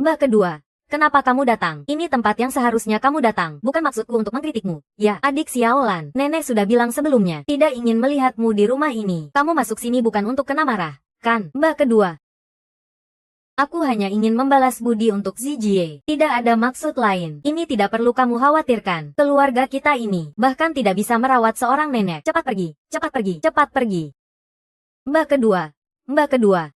Mbak kedua, kenapa kamu datang? Ini tempat yang seharusnya kamu datang. Bukan maksudku untuk mengkritikmu. Ya, adik Xiaolan. Nenek sudah bilang sebelumnya, tidak ingin melihatmu di rumah ini. Kamu masuk sini bukan untuk kena marah, kan? Mbak kedua. Aku hanya ingin membalas budi untuk Zijie. Tidak ada maksud lain. Ini tidak perlu kamu khawatirkan. Keluarga kita ini bahkan tidak bisa merawat seorang nenek. Cepat pergi, cepat pergi, cepat pergi. Mbak kedua. Mbak kedua.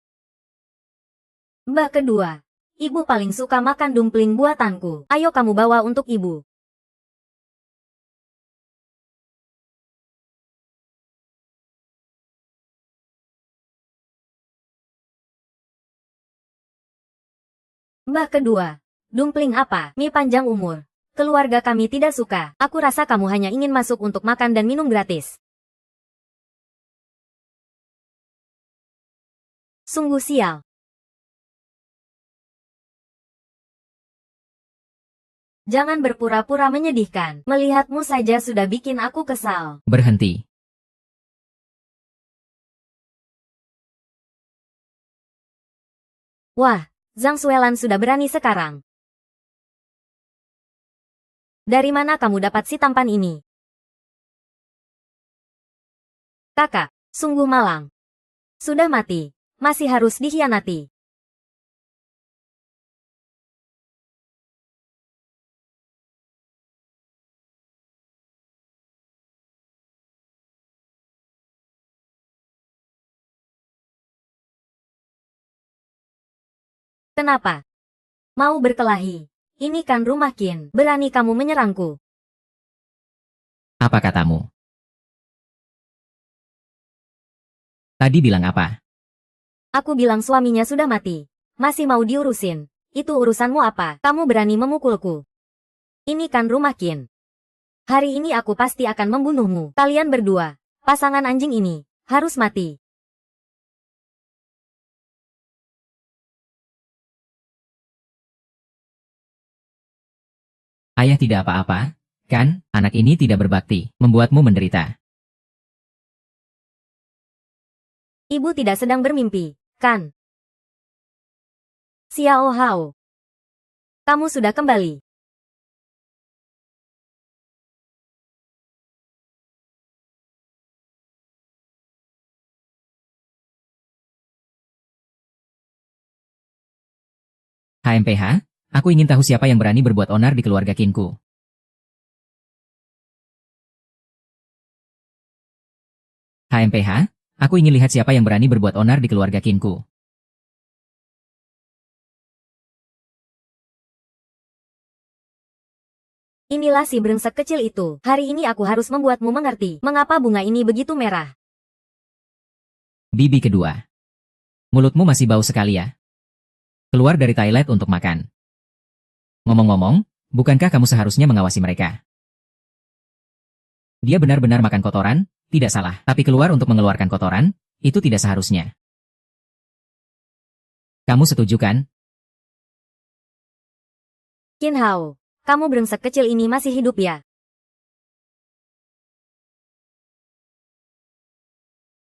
Mbak kedua. Ibu paling suka makan dumpling buatanku. Ayo kamu bawa untuk ibu. Mbak kedua. Dumpling apa? Mie panjang umur. Keluarga kami tidak suka. Aku rasa kamu hanya ingin masuk untuk makan dan minum gratis. Sungguh sial. Jangan berpura-pura menyedihkan. Melihatmu saja sudah bikin aku kesal. Berhenti. Wah, Zhang Xuelan sudah berani sekarang. Dari mana kamu dapat si tampan ini? Kakak, sungguh malang. Sudah mati. Masih harus dikhianati. Kenapa? Mau berkelahi? Ini kan rumah Qin. Berani kamu menyerangku. Apa katamu? Tadi bilang apa? Aku bilang suaminya sudah mati. Masih mau diurusin. Itu urusanmu apa? Kamu berani memukulku. Ini kan rumah Qin. Hari ini aku pasti akan membunuhmu. Kalian berdua, pasangan anjing ini, harus mati. Ayah tidak apa-apa, kan? Anak ini tidak berbakti, membuatmu menderita. Ibu tidak sedang bermimpi, kan? Xiao Hao. Kamu sudah kembali. HMPH, aku ingin tahu siapa yang berani berbuat onar di keluarga Kinku. HMPH, aku ingin lihat siapa yang berani berbuat onar di keluarga Kinku. Inilah si brengsek kecil itu. Hari ini aku harus membuatmu mengerti mengapa bunga ini begitu merah. Bibi kedua. Mulutmu masih bau sekali ya. Keluar dari toilet untuk makan. Ngomong-ngomong, bukankah kamu seharusnya mengawasi mereka? Dia benar-benar makan kotoran, tidak salah. Tapi keluar untuk mengeluarkan kotoran, itu tidak seharusnya. Kamu setuju kan? Qin Hao, kamu brengsek kecil ini masih hidup ya?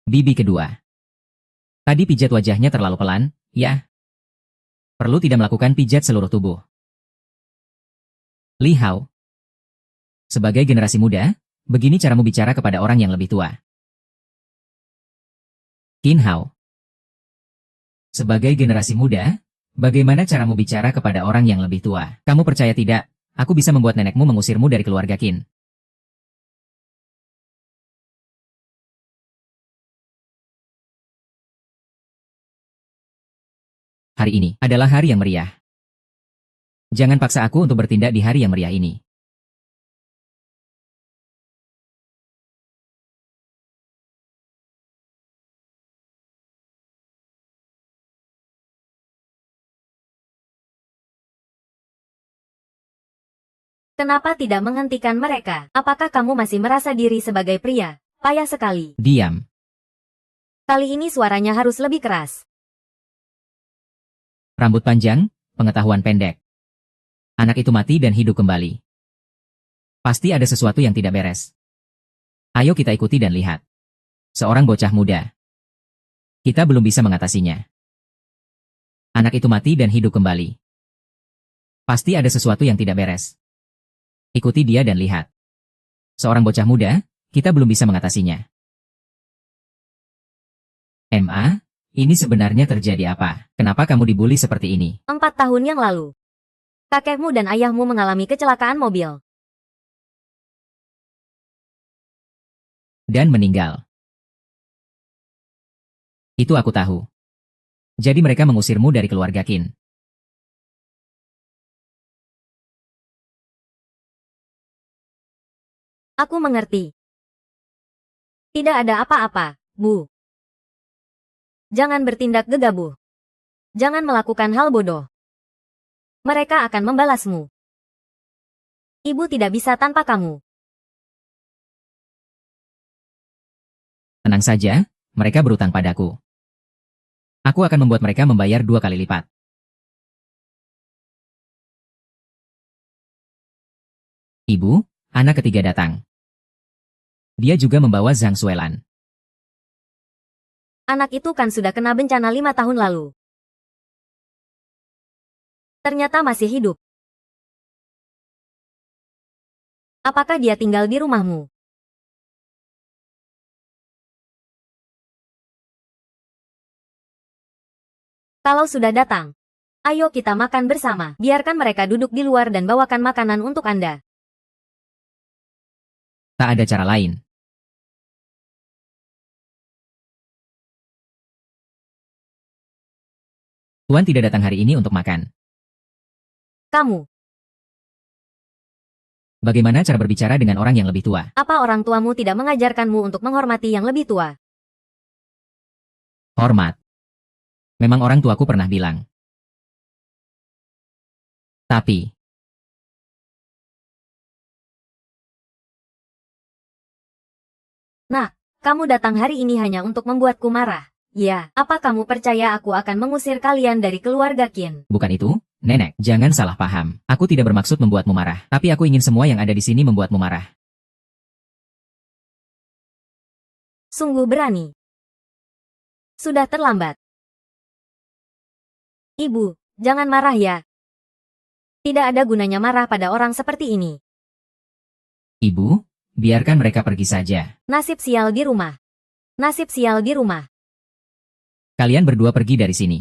Bibi kedua. Tadi pijat wajahnya terlalu pelan, ya? Perlu tidak melakukan pijat seluruh tubuh. Li Hao. Sebagai generasi muda, begini caramu bicara kepada orang yang lebih tua. Qin Hao. Sebagai generasi muda, bagaimana caramu bicara kepada orang yang lebih tua? Kamu percaya tidak, aku bisa membuat nenekmu mengusirmu dari keluarga Qin. Hari ini adalah hari yang meriah. Jangan paksa aku untuk bertindak di hari yang meriah ini. Kenapa tidak menghentikan mereka? Apakah kamu masih merasa diri sebagai pria? Payah sekali. Diam. Kali ini suaranya harus lebih keras. Rambut panjang, pengetahuan pendek. Anak itu mati dan hidup kembali. Pasti ada sesuatu yang tidak beres. Ayo kita ikuti dan lihat. Seorang bocah muda. Kita belum bisa mengatasinya. Anak itu mati dan hidup kembali. Pasti ada sesuatu yang tidak beres. Ikuti dia dan lihat. Seorang bocah muda, kita belum bisa mengatasinya. Ma, ini sebenarnya terjadi apa? Kenapa kamu dibully seperti ini? 4 tahun yang lalu, kakekmu dan ayahmu mengalami kecelakaan mobil. Dan meninggal. Itu aku tahu. Jadi mereka mengusirmu dari keluarga Qin. Aku mengerti. Tidak ada apa-apa, Bu. Jangan bertindak gegabah. Jangan melakukan hal bodoh. Mereka akan membalasmu. Ibu tidak bisa tanpa kamu. Tenang saja, mereka berutang padaku. Aku akan membuat mereka membayar 2 kali lipat. Ibu, anak ketiga datang. Dia juga membawa Zhang Suelan. Anak itu kan sudah kena bencana 5 tahun lalu. Ternyata masih hidup. Apakah dia tinggal di rumahmu? Kalau sudah datang, ayo kita makan bersama. Biarkan mereka duduk di luar dan bawakan makanan untuk Anda. Tak ada cara lain. Tuan tidak datang hari ini untuk makan. Kamu, Bagaimana cara berbicara dengan orang yang lebih tua? apa orang tuamu tidak mengajarkanmu untuk menghormati yang lebih tua? Hormat. Memang orang tuaku pernah bilang. Tapi, Nah, kamu datang hari ini hanya untuk membuatku marah. Ya, apa kamu percaya aku akan mengusir kalian dari keluarga Qin? bukan itu, Nenek. Jangan salah paham. Aku tidak bermaksud membuatmu marah. Tapi aku ingin semua yang ada di sini membuatmu marah. Sungguh berani. Sudah terlambat. Ibu, jangan marah ya. Tidak ada gunanya marah pada orang seperti ini. Ibu, biarkan mereka pergi saja. Nasib sial di rumah. Nasib sial di rumah. Kalian berdua pergi dari sini.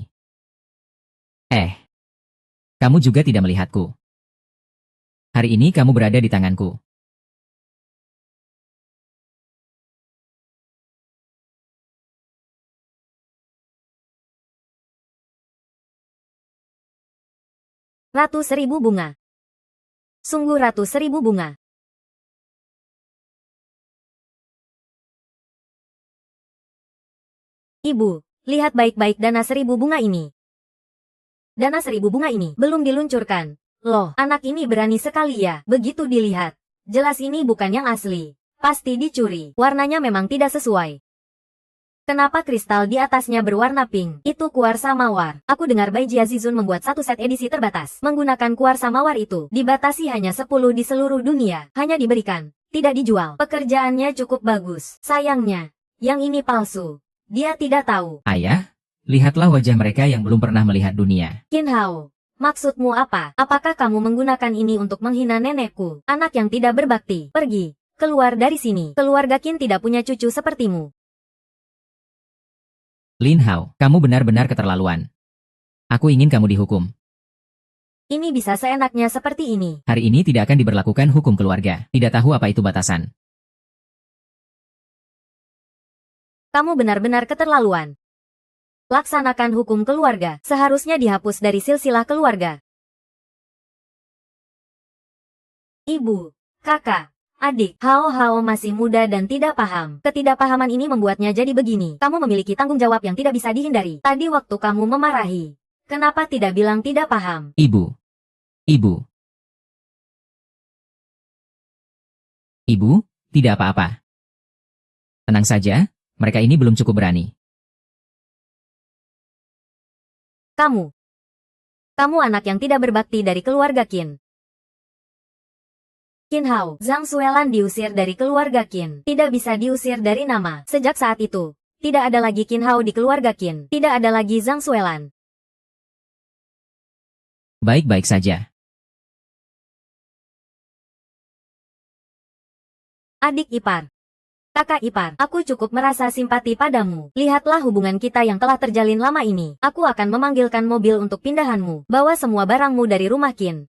Kamu juga tidak melihatku. Hari ini kamu berada di tanganku. Ratu seribu bunga. Sungguh ratu seribu bunga. Ibu, lihat baik-baik dana seribu bunga ini. Dana seribu bunga ini belum diluncurkan. Loh, anak ini berani sekali ya. Begitu dilihat. Jelas ini bukan yang asli. Pasti dicuri. Warnanya memang tidak sesuai. Kenapa kristal di atasnya berwarna pink? Itu kuarsa mawar. Aku dengar Baiji Azizun membuat satu set edisi terbatas. Menggunakan kuarsa mawar itu, dibatasi hanya 10 di seluruh dunia. Hanya diberikan, tidak dijual. Pekerjaannya cukup bagus. Sayangnya, yang ini palsu. Dia tidak tahu. Ayah, lihatlah wajah mereka yang belum pernah melihat dunia. Qin Hao, maksudmu apa? Apakah kamu menggunakan ini untuk menghina nenekku? Anak yang tidak berbakti. Pergi, keluar dari sini. Keluarga Qin tidak punya cucu sepertimu. Lin Hao, kamu benar-benar keterlaluan. Aku ingin kamu dihukum. Ini bisa seenaknya seperti ini. Hari ini tidak akan diberlakukan hukum keluarga. Tidak tahu apa itu batasan. Kamu benar-benar keterlaluan. Laksanakan hukum keluarga. Seharusnya dihapus dari silsilah keluarga. Ibu, kakak, adik, Hao masih muda dan tidak paham. Ketidakpahaman ini membuatnya jadi begini. Kamu memiliki tanggung jawab yang tidak bisa dihindari. Tadi waktu kamu memarahi, kenapa tidak bilang tidak paham? Ibu. Ibu, tidak apa-apa. Tenang saja, mereka ini belum cukup berani. Kamu anak yang tidak berbakti dari keluarga Qin. Qin Hao, Zhang Suelan diusir dari keluarga Qin. Tidak bisa diusir dari nama. Sejak saat itu, tidak ada lagi Qin Hao di keluarga Qin. Tidak ada lagi Zhang Suelan. Baik-baik saja. Adik ipar. Kakak ipar, aku cukup merasa simpati padamu. Lihatlah hubungan kita yang telah terjalin lama ini. Aku akan memanggilkan mobil untuk pindahanmu. Bawa semua barangmu dari rumah Qin.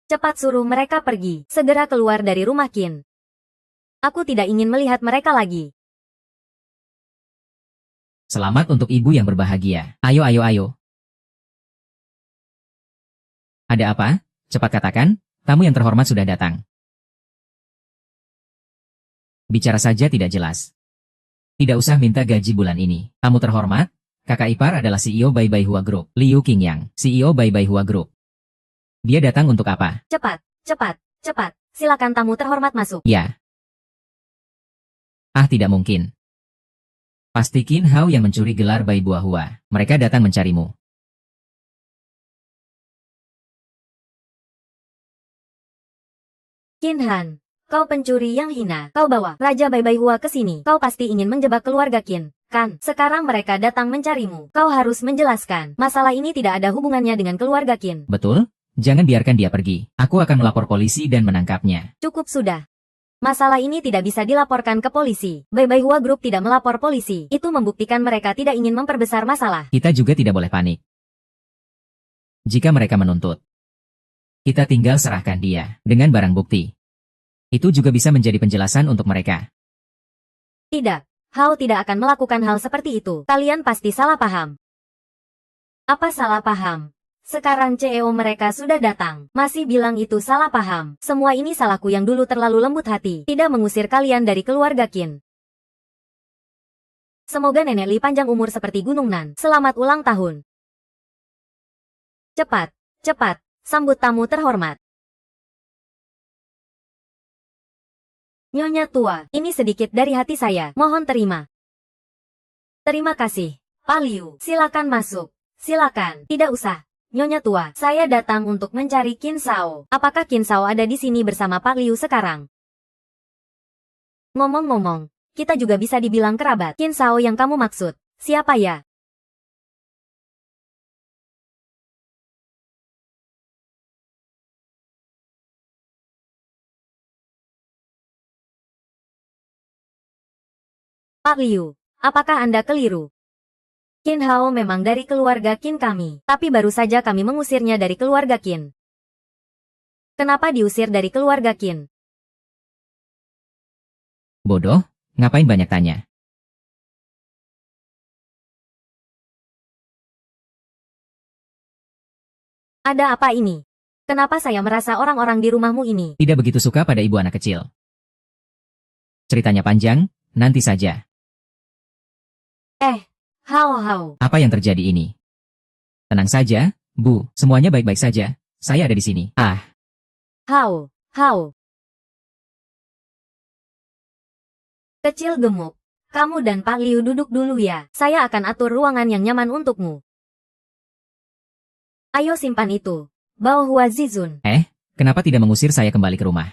Cepat suruh mereka pergi. Segera keluar dari rumah Qin. Aku tidak ingin melihat mereka lagi. Selamat untuk ibu yang berbahagia. Ayo, ayo, ayo. Ada apa? Cepat katakan, tamu yang terhormat sudah datang. Bicara saja tidak jelas. Tidak usah minta gaji bulan ini. Tamu terhormat, kakak ipar adalah CEO Bai Bai Hua Group, Liu Qingyang, CEO Bai Bai Hua Group. Dia datang untuk apa? Cepat, cepat, cepat. Silakan tamu terhormat masuk. Ya. Ah, tidak mungkin. Pasti Qin Hao yang mencuri gelar Bai Buah Hua. Mereka datang mencarimu. Qin Han. Kau pencuri yang hina. Kau bawa Raja Bai Bai Hua ke sini. Kau pasti ingin menjebak keluarga Qin, kan? Sekarang mereka datang mencarimu. Kau harus menjelaskan. Masalah ini tidak ada hubungannya dengan keluarga Qin. Betul? Jangan biarkan dia pergi. Aku akan melapor polisi dan menangkapnya. Cukup sudah. Masalah ini tidak bisa dilaporkan ke polisi. Bai Bai Hua Group tidak melapor polisi. Itu membuktikan mereka tidak ingin memperbesar masalah. Kita juga tidak boleh panik. Jika mereka menuntut, kita tinggal serahkan dia dengan barang bukti. Itu juga bisa menjadi penjelasan untuk mereka. Tidak, Hao tidak akan melakukan hal seperti itu. Kalian pasti salah paham. Apa salah paham? Sekarang CEO mereka sudah datang. Masih bilang itu salah paham. Semua ini salahku yang dulu terlalu lembut hati. Tidak mengusir kalian dari keluarga Qin. Semoga Nenek Li panjang umur seperti Gunung Nan. Selamat ulang tahun. Cepat, cepat, sambut tamu terhormat. Nyonya tua, ini sedikit dari hati saya. Mohon terima. Terima kasih. Pak Liu, silakan masuk. Silakan. Tidak usah. Nyonya tua, saya datang untuk mencari Qin Shao. Apakah Qin Shao ada di sini bersama Pak Liu sekarang? Ngomong-ngomong, kita juga bisa dibilang kerabat. Qin Shao yang kamu maksud, siapa ya? Pak Liu, apakah Anda keliru? Qin Hao memang dari keluarga Qin kami, tapi baru saja kami mengusirnya dari keluarga Qin. Kenapa diusir dari keluarga Qin? Bodoh, ngapain banyak tanya? Ada apa ini? Kenapa saya merasa orang-orang di rumahmu ini? Tidak begitu suka pada ibu anak kecil. Ceritanya panjang, nanti saja. Hao. Apa yang terjadi ini? Tenang saja, Bu, semuanya baik-baik saja. Saya ada di sini. Hao. Kecil gemuk. Kamu dan Pak Liu duduk dulu ya. Saya akan atur ruangan yang nyaman untukmu. Ayo simpan itu. Bao Hua Zizun. Kenapa tidak mengusir saya kembali ke rumah?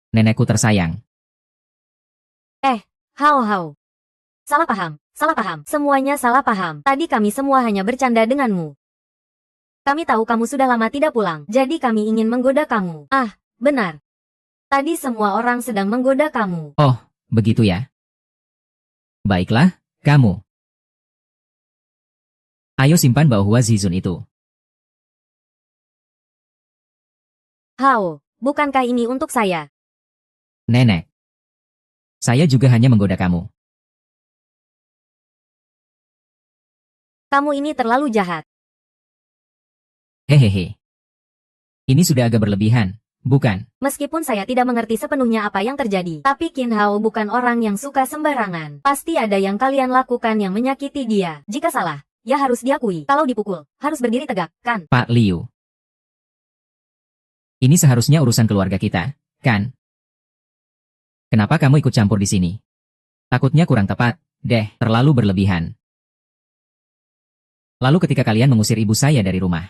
Nenekku tersayang. Hao. Salah paham. Semuanya salah paham. Tadi kami semua hanya bercanda denganmu. Kami tahu kamu sudah lama tidak pulang, jadi kami ingin menggoda kamu. Benar. Tadi semua orang sedang menggoda kamu. Oh, begitu ya. Baiklah, kamu. Ayo simpan Bao Hua Zizun itu. Hao, bukankah ini untuk saya? Nenek. Saya juga hanya menggoda kamu. Kamu ini terlalu jahat. Hehehe. Ini sudah agak berlebihan, bukan? Meskipun saya tidak mengerti sepenuhnya apa yang terjadi, tapi Qin Hao bukan orang yang suka sembarangan. Pasti ada yang kalian lakukan yang menyakiti dia. Jika salah, ya harus diakui. Kalau dipukul, harus berdiri tegak, kan? Pak Liu. Ini seharusnya urusan keluarga kita, kan? Kenapa kamu ikut campur di sini? Takutnya kurang tepat, terlalu berlebihan. Lalu ketika kalian mengusir ibu saya dari rumah.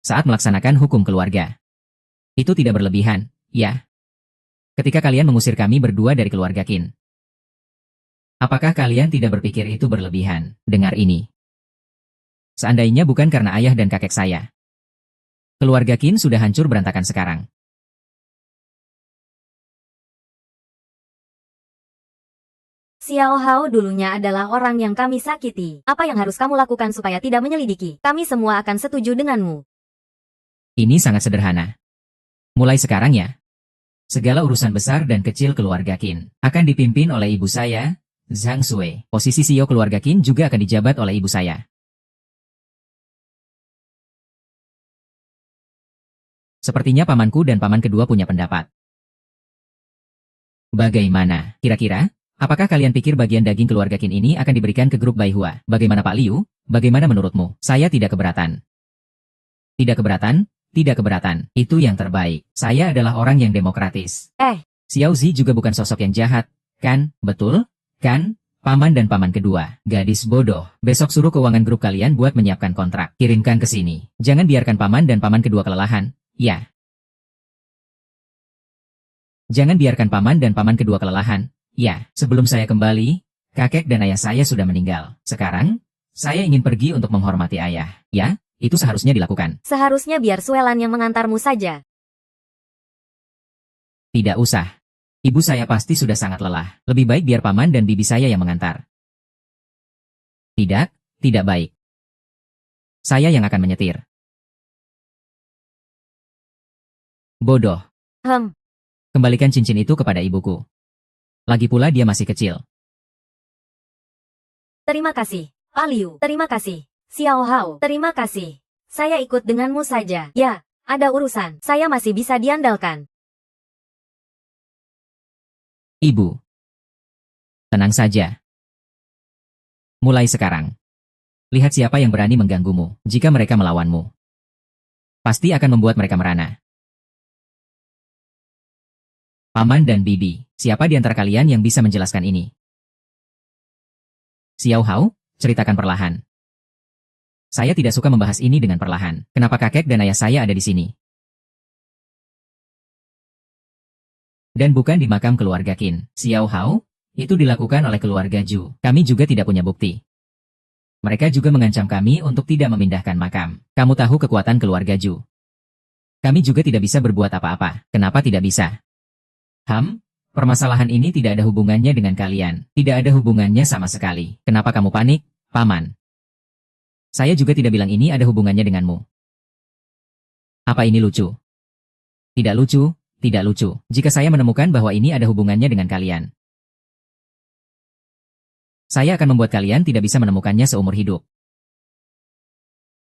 Saat melaksanakan hukum keluarga. Itu tidak berlebihan, ya? Ketika kalian mengusir kami berdua dari keluarga Qin. Apakah kalian tidak berpikir itu berlebihan? Dengar ini. Seandainya bukan karena ayah dan kakek saya, Keluarga Qin sudah hancur berantakan sekarang. Xiao Hao dulunya adalah orang yang kami sakiti. Apa yang harus kamu lakukan supaya tidak menyelidiki? Kami semua akan setuju denganmu. Ini sangat sederhana. Mulai sekarang ya. Segala urusan besar dan kecil keluarga Qin akan dipimpin oleh ibu saya, Zhang Sui. Posisi CEO keluarga Qin juga akan dijabat oleh ibu saya. Sepertinya pamanku dan paman kedua punya pendapat. Bagaimana, kira-kira? Apakah kalian pikir bagian daging keluarga Qin ini akan diberikan ke grup Baihua? Bagaimana Pak Liu? Bagaimana menurutmu? Saya tidak keberatan. Tidak keberatan? Tidak keberatan. Itu yang terbaik. Saya adalah orang yang demokratis. Xiao Zi juga bukan sosok yang jahat, kan? Betul? Kan? Paman dan paman kedua. Gadis bodoh. Besok suruh keuangan grup kalian buat menyiapkan kontrak. Kirimkan ke sini. Jangan biarkan paman dan paman kedua kelelahan. Ya. Jangan biarkan paman dan paman kedua kelelahan. Ya, sebelum saya kembali, kakek dan ayah saya sudah meninggal. Sekarang, saya ingin pergi untuk menghormati ayah. Ya, itu seharusnya dilakukan. Seharusnya biar Suelan yang mengantarmu saja. Tidak usah. Ibu saya pasti sudah sangat lelah. Lebih baik biar paman dan bibi saya yang mengantar. Tidak, tidak baik. Saya yang akan menyetir. Bodoh. Kembalikan cincin itu kepada ibuku. Lagi pula dia masih kecil. Terima kasih, Pak Liu. Terima kasih, Xiao Hao. Terima kasih. Saya ikut denganmu saja. Ya, ada urusan. Saya masih bisa diandalkan. Ibu. Tenang saja. Mulai sekarang. Lihat siapa yang berani mengganggumu. Jika mereka melawanmu, pasti akan membuat mereka merana. Paman dan bibi, siapa di antara kalian yang bisa menjelaskan ini? Xiao Hao, ceritakan perlahan. Saya tidak suka membahas ini dengan perlahan. Kenapa kakek dan ayah saya ada di sini? Dan bukan di makam keluarga Qin. Xiao Hao, itu dilakukan oleh keluarga Zhu. Kami juga tidak punya bukti. Mereka juga mengancam kami untuk tidak memindahkan makam. Kamu tahu kekuatan keluarga Zhu. Kami juga tidak bisa berbuat apa-apa. Kenapa tidak bisa? Permasalahan ini tidak ada hubungannya dengan kalian. Tidak ada hubungannya sama sekali. Kenapa kamu panik, Paman? Saya juga tidak bilang ini ada hubungannya denganmu. Apa ini lucu? Tidak lucu, tidak lucu. Jika saya menemukan bahwa ini ada hubungannya dengan kalian, saya akan membuat kalian tidak bisa menemukannya seumur hidup.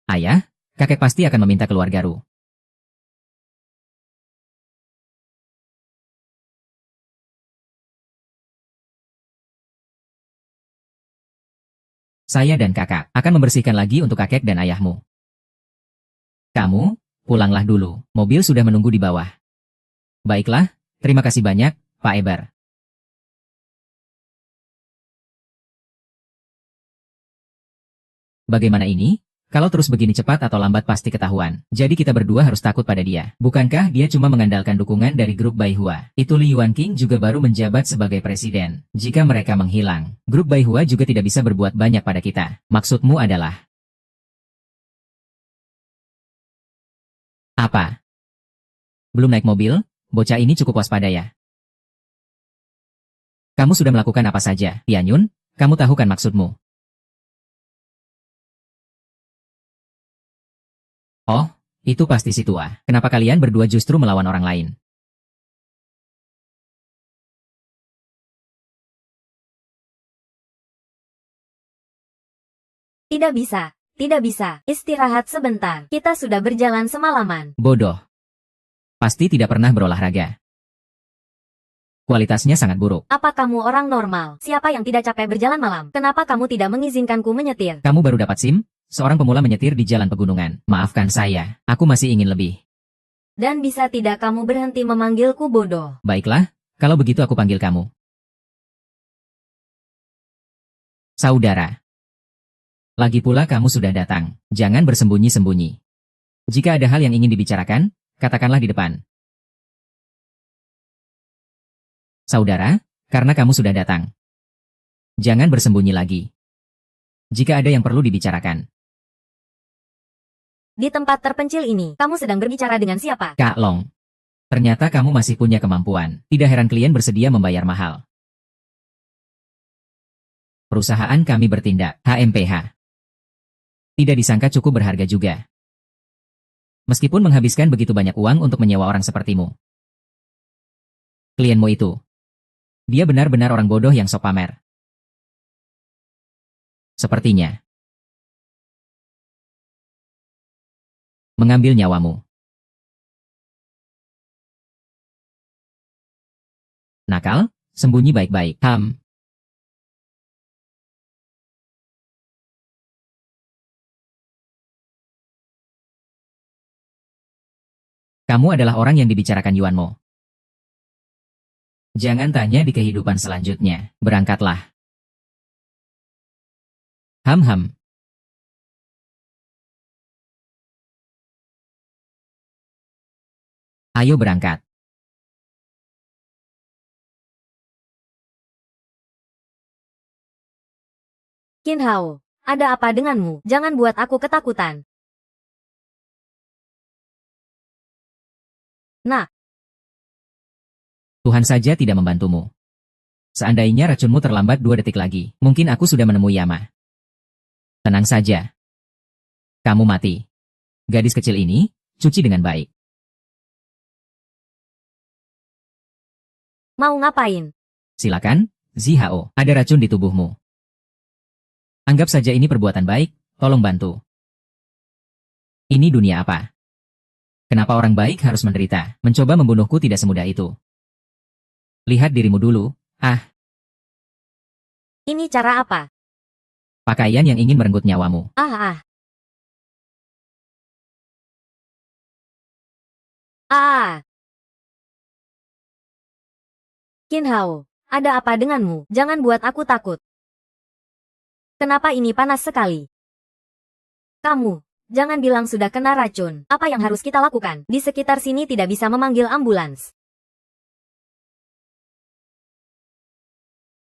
Ayah, kakek pasti akan meminta keluarga Ru. Saya dan kakak akan membersihkan lagi untuk kakek dan ayahmu. Kamu, pulanglah dulu. Mobil sudah menunggu di bawah. Baiklah, terima kasih banyak, Pak Eber. Bagaimana ini? Kalau terus begini cepat atau lambat pasti ketahuan. Jadi kita berdua harus takut pada dia. Bukankah dia cuma mengandalkan dukungan dari grup Baihua? Itu Li Yuanqing juga baru menjabat sebagai presiden. Jika mereka menghilang, grup Baihua juga tidak bisa berbuat banyak pada kita. Maksudmu adalah apa? Belum naik mobil? Bocah ini cukup waspada ya. Kamu sudah melakukan apa saja, Tianyun? Kamu tahu kan maksudmu? Oh, itu pasti si tua. Kenapa kalian berdua justru melawan orang lain? Tidak bisa. Tidak bisa. Istirahat sebentar. Kita sudah berjalan semalaman. Bodoh. Pasti tidak pernah berolahraga. Kualitasnya sangat buruk. Apa kamu orang normal? Siapa yang tidak capek berjalan malam? Kenapa kamu tidak mengizinkanku menyetir? Kamu baru dapat SIM? Seorang pemula menyetir di jalan pegunungan. Maafkan saya, aku masih ingin lebih. Dan bisa tidak kamu berhenti memanggilku bodoh? Baiklah, kalau begitu aku panggil kamu saudara. Lagi pula kamu sudah datang. Jangan bersembunyi-sembunyi. Jika ada hal yang ingin dibicarakan, katakanlah di depan. Saudara, karena kamu sudah datang. Jangan bersembunyi lagi. Jika ada yang perlu dibicarakan, Di tempat terpencil ini, kamu sedang berbicara dengan siapa? Kak Long. Ternyata kamu masih punya kemampuan. Tidak heran klien bersedia membayar mahal. Perusahaan kami bertindak, HMPH. Tidak disangka cukup berharga juga. Meskipun menghabiskan begitu banyak uang untuk menyewa orang sepertimu. Klienmu itu. Dia benar-benar orang bodoh yang sok pamer. Sepertinya. Mengambil nyawamu. Nakal, sembunyi baik-baik. Kamu adalah orang yang dibicarakan Yuanmo. Jangan tanya di kehidupan selanjutnya. Berangkatlah. Ham. Ayo berangkat. Qin Hao, ada apa denganmu? Jangan buat aku ketakutan. Nah, Tuhan saja tidak membantumu. Seandainya racunmu terlambat 2 detik lagi, mungkin aku sudah menemui Yama. Tenang saja. Kamu mati. Gadis kecil ini, cuci dengan baik. mau ngapain? Silakan, Zihao, ada racun di tubuhmu. Anggap saja ini perbuatan baik, tolong bantu. Ini dunia apa? Kenapa orang baik harus menderita? Mencoba membunuhku tidak semudah itu. Lihat dirimu dulu. Ini cara apa? Pakaian yang ingin merenggut nyawamu. Ah. Qin Hao, ada apa denganmu? Jangan buat aku takut. Kenapa ini panas sekali? Kamu, jangan bilang sudah kena racun. Apa yang harus kita lakukan? Di sekitar sini tidak bisa memanggil ambulans.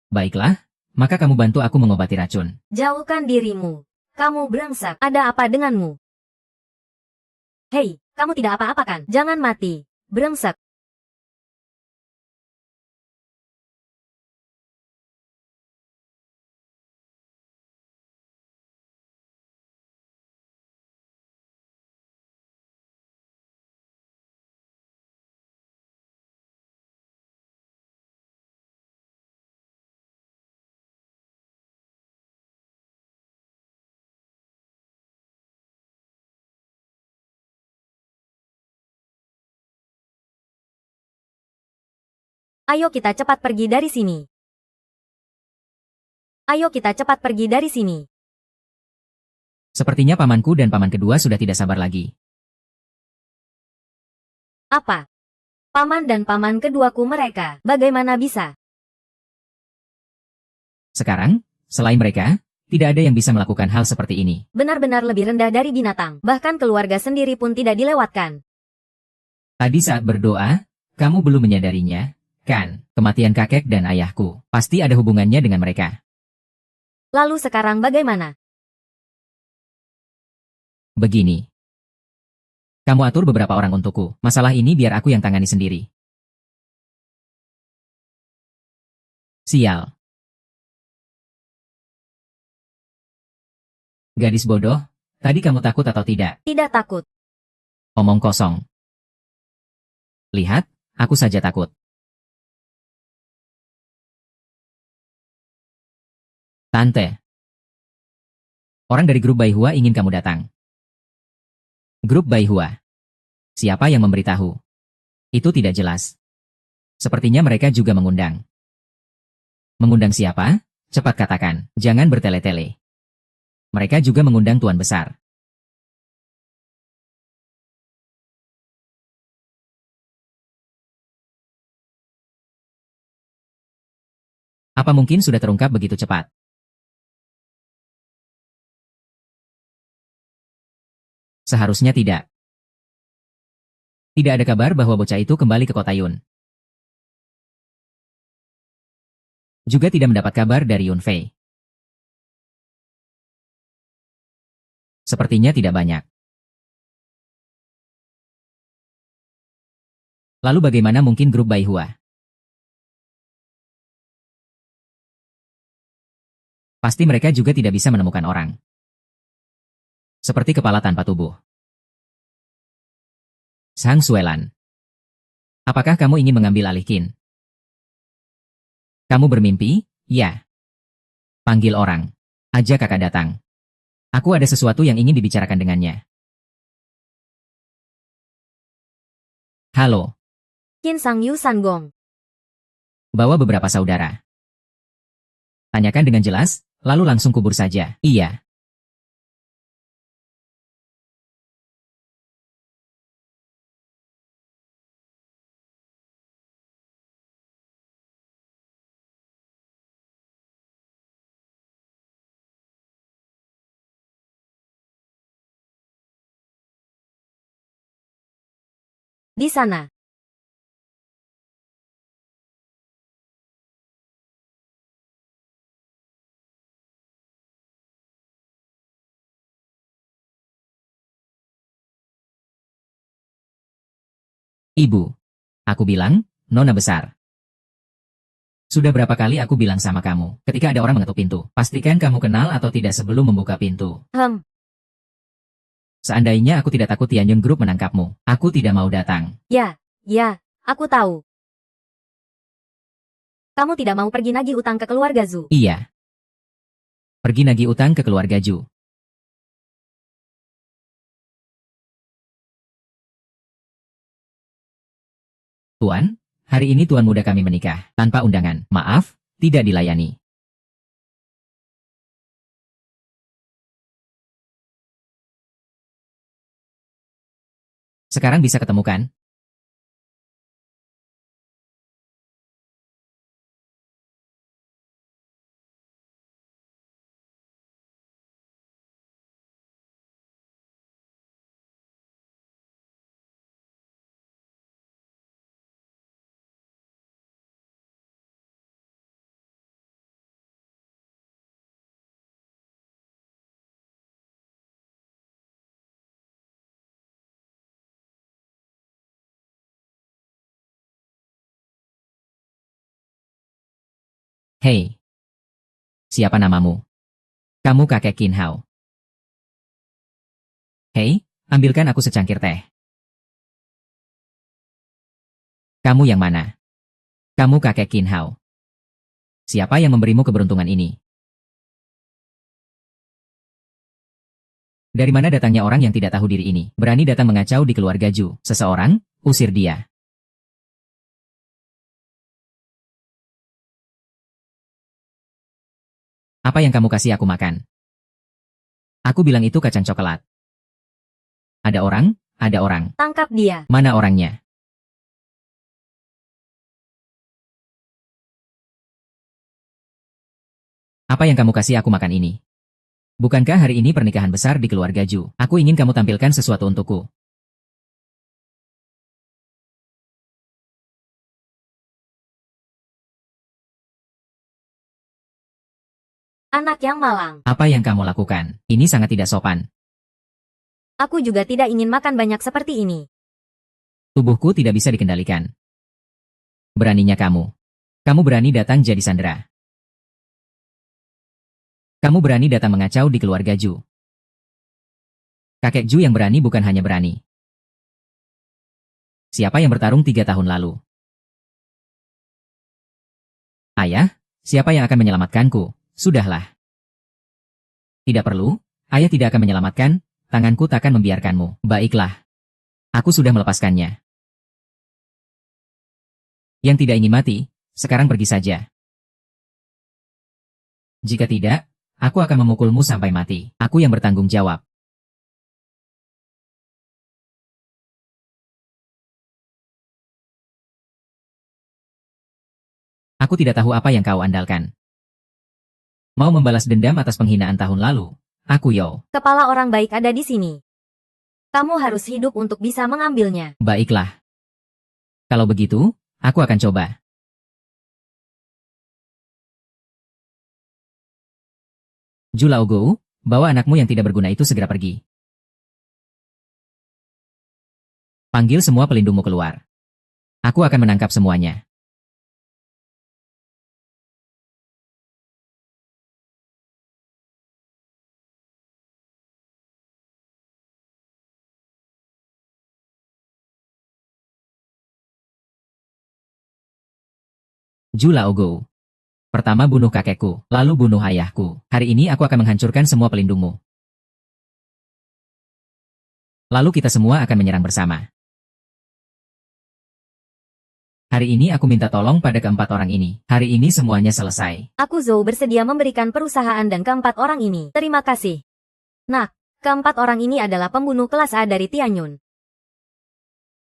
Baiklah, maka kamu bantu aku mengobati racun. Jauhkan dirimu. Kamu brengsek. Ada apa denganmu? Hei, kamu tidak apa-apa kan? Jangan mati. Brengsek. Ayo kita cepat pergi dari sini. Ayo kita cepat pergi dari sini. Sepertinya pamanku dan paman kedua sudah tidak sabar lagi. Apa? Paman dan paman keduaku mereka, bagaimana bisa? Sekarang, selain mereka, tidak ada yang bisa melakukan hal seperti ini. Benar-benar lebih rendah dari binatang. Bahkan keluarga sendiri pun tidak dilewatkan. Tadi saat berdoa, kamu belum menyadarinya, kan? Kematian kakek dan ayahku, pasti ada hubungannya dengan mereka. Lalu sekarang bagaimana? Begini. Kamu atur beberapa orang untukku. Masalah ini biar aku yang tangani sendiri. Sial. Gadis bodoh, tadi kamu takut atau tidak? Tidak takut. Omong kosong. Lihat, aku saja takut. Tante. Orang dari grup Baihua ingin kamu datang. Grup Baihua. Siapa yang memberitahu? Itu tidak jelas. Sepertinya mereka juga mengundang. Mengundang siapa? Cepat katakan, jangan bertele-tele. Mereka juga mengundang Tuan Besar. Apa mungkin sudah terungkap begitu cepat? Seharusnya tidak. Tidak ada kabar bahwa bocah itu kembali ke kota Yun. Juga tidak mendapat kabar dari Yun Fei. Sepertinya tidak banyak. Lalu bagaimana mungkin grup Baihua? Pasti mereka juga tidak bisa menemukan orang. Seperti kepala tanpa tubuh. Sang Suelan. Apakah kamu ingin mengambil alih Qin? Kamu bermimpi? Ya. Panggil orang. Ajak kakak datang. Aku ada sesuatu yang ingin dibicarakan dengannya. Halo. Qin Sang Yu Sangong. Bawa beberapa saudara. Tanyakan dengan jelas, lalu langsung kubur saja. Iya. Di sana. Ibu. Aku bilang, Nona besar. Sudah berapa kali aku bilang sama kamu, ketika ada orang mengetuk pintu, pastikan kamu kenal atau tidak sebelum membuka pintu. Seandainya aku tidak takut Tianyun Group menangkapmu, aku tidak mau datang. Ya, aku tahu. Kamu tidak mau pergi nagih utang ke keluarga Zhu. Iya. Pergi nagih utang ke keluarga Ju. Tuan, hari ini tuan muda kami menikah, tanpa undangan. Maaf, tidak dilayani. Sekarang bisa ketemu kan? Hei. Siapa namamu? Kamu kakek Qin Hao. Hei, ambilkan aku secangkir teh. Kamu yang mana? Kamu kakek Qin Hao. Siapa yang memberimu keberuntungan ini? Dari mana datangnya orang yang tidak tahu diri ini? Berani datang mengacau di keluarga Ju. Seseorang, usir dia. Apa yang kamu kasih aku makan? Aku bilang itu kacang coklat. Ada orang, ada orang. Tangkap dia. Mana orangnya? Apa yang kamu kasih aku makan ini? Bukankah hari ini pernikahan besar di keluarga Ju? Aku ingin kamu tampilkan sesuatu untukku. Anak yang malang. Apa yang kamu lakukan? Ini sangat tidak sopan. Aku juga tidak ingin makan banyak seperti ini. Tubuhku tidak bisa dikendalikan. Beraninya kamu. Kamu berani datang jadi sandera. Kamu berani datang mengacau di keluarga Ju. Kakek Ju yang berani bukan hanya berani. Siapa yang bertarung 3 tahun lalu? Ayah, siapa yang akan menyelamatkanku? Sudahlah. Tidak perlu, ayah tidak akan menyelamatkan, tanganku takkan membiarkanmu. Baiklah. Aku sudah melepaskannya. Yang tidak ingin mati, sekarang pergi saja. Jika tidak, aku akan memukulmu sampai mati. Aku yang bertanggung jawab. Aku tidak tahu apa yang kau andalkan. Mau membalas dendam atas penghinaan tahun lalu? Aku Yo. Kepala orang baik ada di sini. Kamu harus hidup untuk bisa mengambilnya. Baiklah. Kalau begitu, aku akan coba. Ju Laogo, bawa anakmu yang tidak berguna itu segera pergi. Panggil semua pelindungmu keluar. Aku akan menangkap semuanya. Zhu Laogo. Pertama bunuh kakekku, lalu bunuh ayahku. Hari ini aku akan menghancurkan semua pelindungmu. Lalu kita semua akan menyerang bersama. Hari ini aku minta tolong pada keempat orang ini. Hari ini semuanya selesai. Aku Zhou bersedia memberikan perusahaan dan keempat orang ini. Terima kasih. Nah, keempat orang ini adalah pembunuh kelas A dari Tianyun.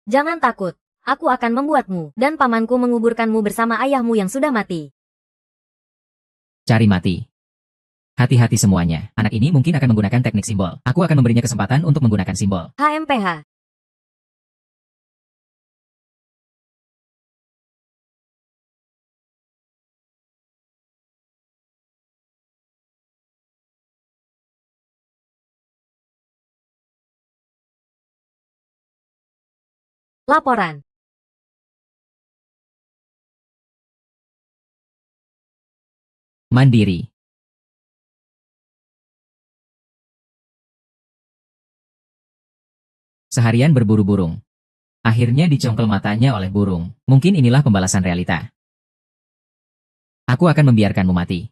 Jangan takut. Aku akan membuatmu dan pamanku menguburkanmu bersama ayahmu yang sudah mati. Cari mati. Hati-hati semuanya. Anak ini mungkin akan menggunakan teknik simbol. Aku akan memberinya kesempatan untuk menggunakan simbol. HMPH. Laporan. Mandiri. Seharian berburu burung. Akhirnya dicongkel matanya oleh burung. Mungkin inilah pembalasan realita. Aku akan membiarkanmu mati.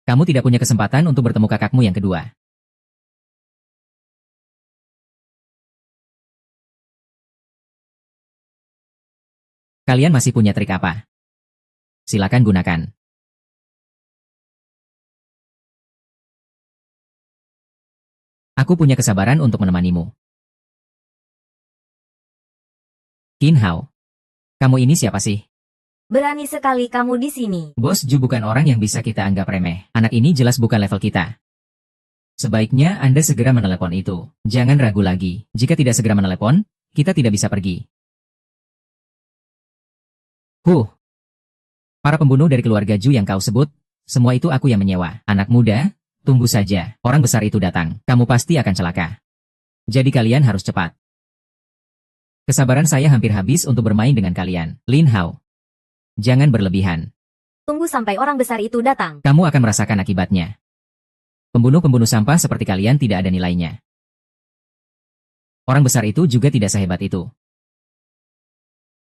Kamu tidak punya kesempatan untuk bertemu kakakmu yang kedua. Kalian masih punya trik apa? Silakan gunakan. Aku punya kesabaran untuk menemanimu. Qin Hao. Kamu ini siapa sih? Berani sekali kamu di sini. Bos Ju bukan orang yang bisa kita anggap remeh. Anak ini jelas bukan level kita. Sebaiknya Anda segera menelepon itu. Jangan ragu lagi. Jika tidak segera menelepon, kita tidak bisa pergi. Para pembunuh dari keluarga Ju yang kau sebut, semua itu aku yang menyewa. Anak muda, tunggu saja. Orang besar itu datang. Kamu pasti akan celaka. Jadi kalian harus cepat. Kesabaran saya hampir habis untuk bermain dengan kalian. Lin Hao. Jangan berlebihan. Tunggu sampai orang besar itu datang. Kamu akan merasakan akibatnya. Pembunuh-pembunuh sampah seperti kalian tidak ada nilainya. Orang besar itu juga tidak sehebat itu.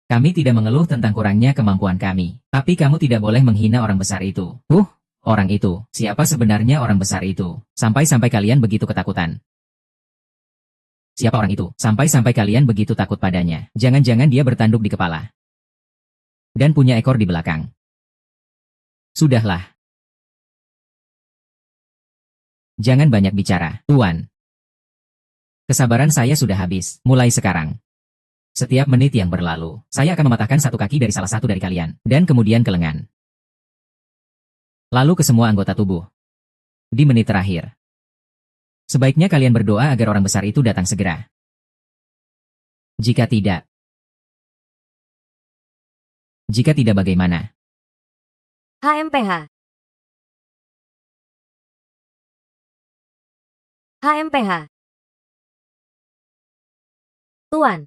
Kami tidak mengeluh tentang kurangnya kemampuan kami. Tapi kamu tidak boleh menghina orang besar itu. Orang itu. Siapa sebenarnya orang besar itu? Sampai-sampai kalian begitu ketakutan. Siapa orang itu? Sampai-sampai kalian begitu takut padanya. Jangan-jangan dia bertanduk di kepala. Dan punya ekor di belakang. Sudahlah. Jangan banyak bicara, Tuan. Kesabaran saya sudah habis. Mulai sekarang. Setiap menit yang berlalu, saya akan mematahkan satu kaki dari salah satu dari kalian, dan kemudian ke lengan. Lalu ke semua anggota tubuh. Di menit terakhir. Sebaiknya kalian berdoa agar orang besar itu datang segera. Jika tidak bagaimana? HMPH. HMPH. Tuan.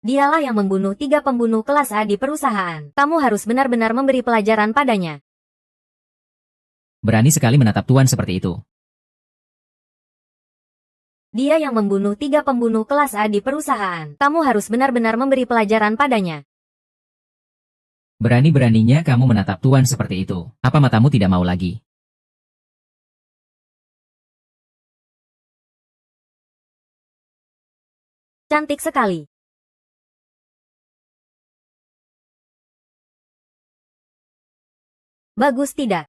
Dialah yang membunuh 3 pembunuh kelas A di perusahaan. Kamu harus benar-benar memberi pelajaran padanya. Berani sekali menatap Tuan seperti itu. Dia yang membunuh 3 pembunuh kelas A di perusahaan. Kamu harus benar-benar memberi pelajaran padanya. Berani-beraninya kamu menatap Tuan seperti itu. Apa matamu tidak mau lagi? Cantik sekali. Bagus tidak?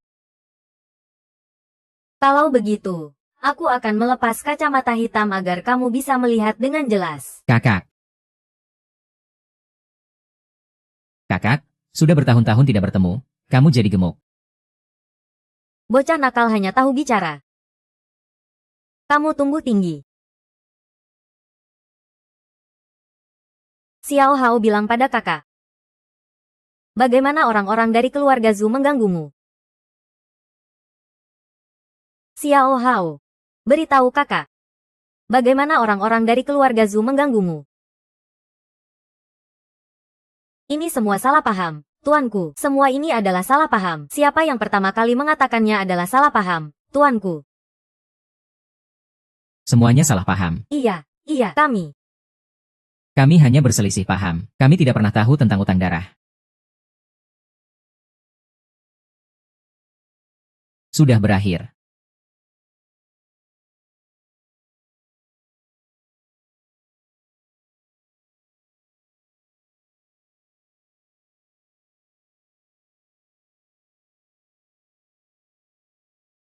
Kalau begitu, aku akan melepas kacamata hitam agar kamu bisa melihat dengan jelas. Kakak, sudah bertahun-tahun tidak bertemu, kamu jadi gemuk. Bocah nakal hanya tahu bicara. Kamu tumbuh tinggi. Xiao Hao bilang pada kakak. Bagaimana orang-orang dari keluarga Zhu mengganggumu? Xiao Hao. Beritahu kakak. Bagaimana orang-orang dari keluarga Zhu mengganggumu? Ini semua salah paham, tuanku. Semua ini adalah salah paham. Siapa yang pertama kali mengatakannya adalah salah paham, tuanku. Semuanya salah paham. Iya, kami. Kami hanya berselisih paham. Kami tidak pernah tahu tentang utang darah. Sudah berakhir.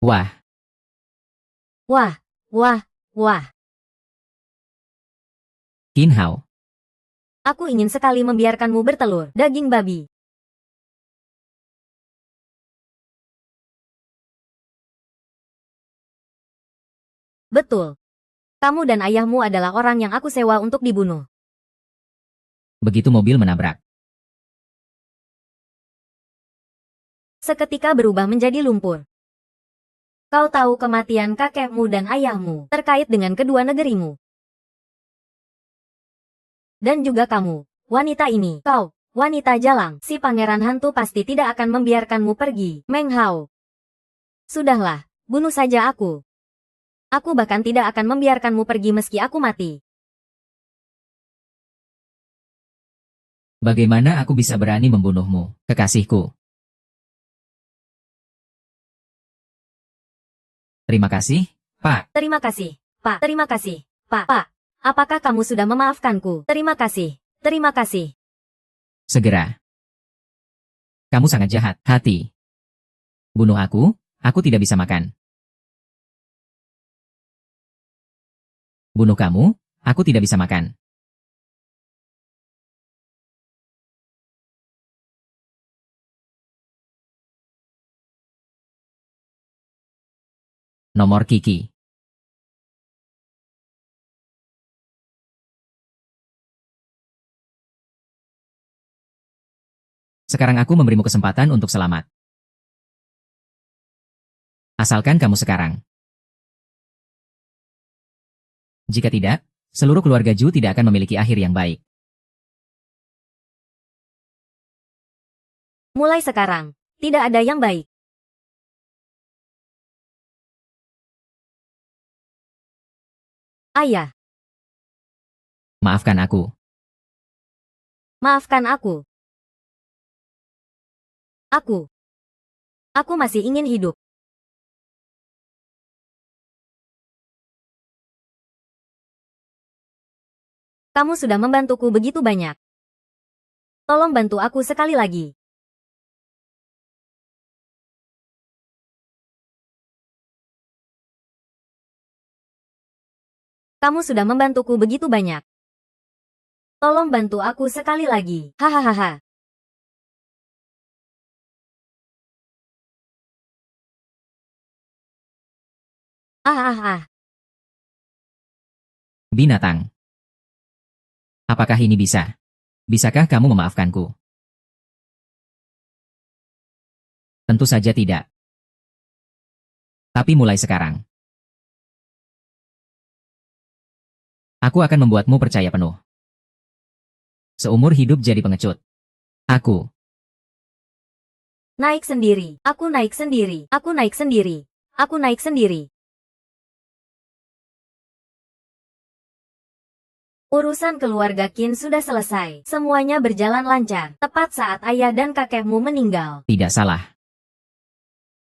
Wah, Wah, wah. Qin Hao. Aku ingin sekali membiarkanmu bertelur, daging babi. Betul. Kamu dan ayahmu adalah orang yang aku sewa untuk dibunuh. Begitu mobil menabrak. Seketika berubah menjadi lumpur. Kau tahu kematian kakekmu dan ayahmu terkait dengan kedua negerimu. Dan juga kamu, wanita ini. Kau, wanita jalang, si pangeran hantu pasti tidak akan membiarkanmu pergi, Meng Hao. Sudahlah, bunuh saja aku. Aku bahkan tidak akan membiarkanmu pergi meski aku mati. Bagaimana aku bisa berani membunuhmu, kekasihku? Terima kasih, Pak. Terima kasih, Pak. Terima kasih, Pak. Pak, apakah kamu sudah memaafkanku? Terima kasih. Terima kasih. Segera. Kamu sangat jahat, hati. Bunuh aku tidak bisa makan. Bunuh kamu, aku tidak bisa makan. Nomor Kiki. Sekarang aku memberimu kesempatan untuk selamat. Asalkan kamu sekarang. Jika tidak, seluruh keluarga Zhu tidak akan memiliki akhir yang baik. Mulai sekarang, tidak ada yang baik. Ayah, Maafkan aku. maafkan aku. Aku masih ingin hidup. Kamu sudah membantuku begitu banyak. Tolong bantu aku sekali lagi. Kamu sudah membantuku begitu banyak. Tolong bantu aku sekali lagi. Hahaha. Ah. Binatang. Apakah ini bisa? Bisakah kamu memaafkanku? Tentu saja tidak. Tapi mulai sekarang. Aku akan membuatmu percaya penuh. Seumur hidup jadi pengecut. Aku. Naik sendiri. Aku naik sendiri. Aku naik sendiri. Aku naik sendiri. Urusan keluarga Qin sudah selesai. Semuanya berjalan lancar. Tepat saat ayah dan kakekmu meninggal. Tidak salah.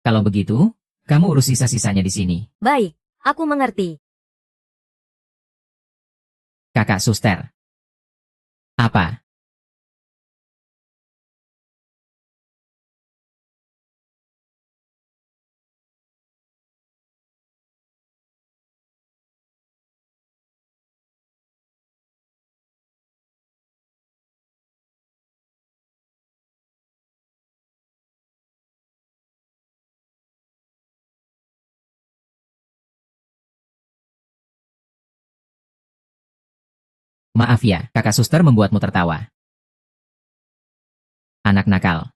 Kalau begitu, kamu urus sisa-sisanya di sini. Baik, aku mengerti. Kakak suster. Apa? Maaf ya, kakak suster membuatmu tertawa. Anak nakal.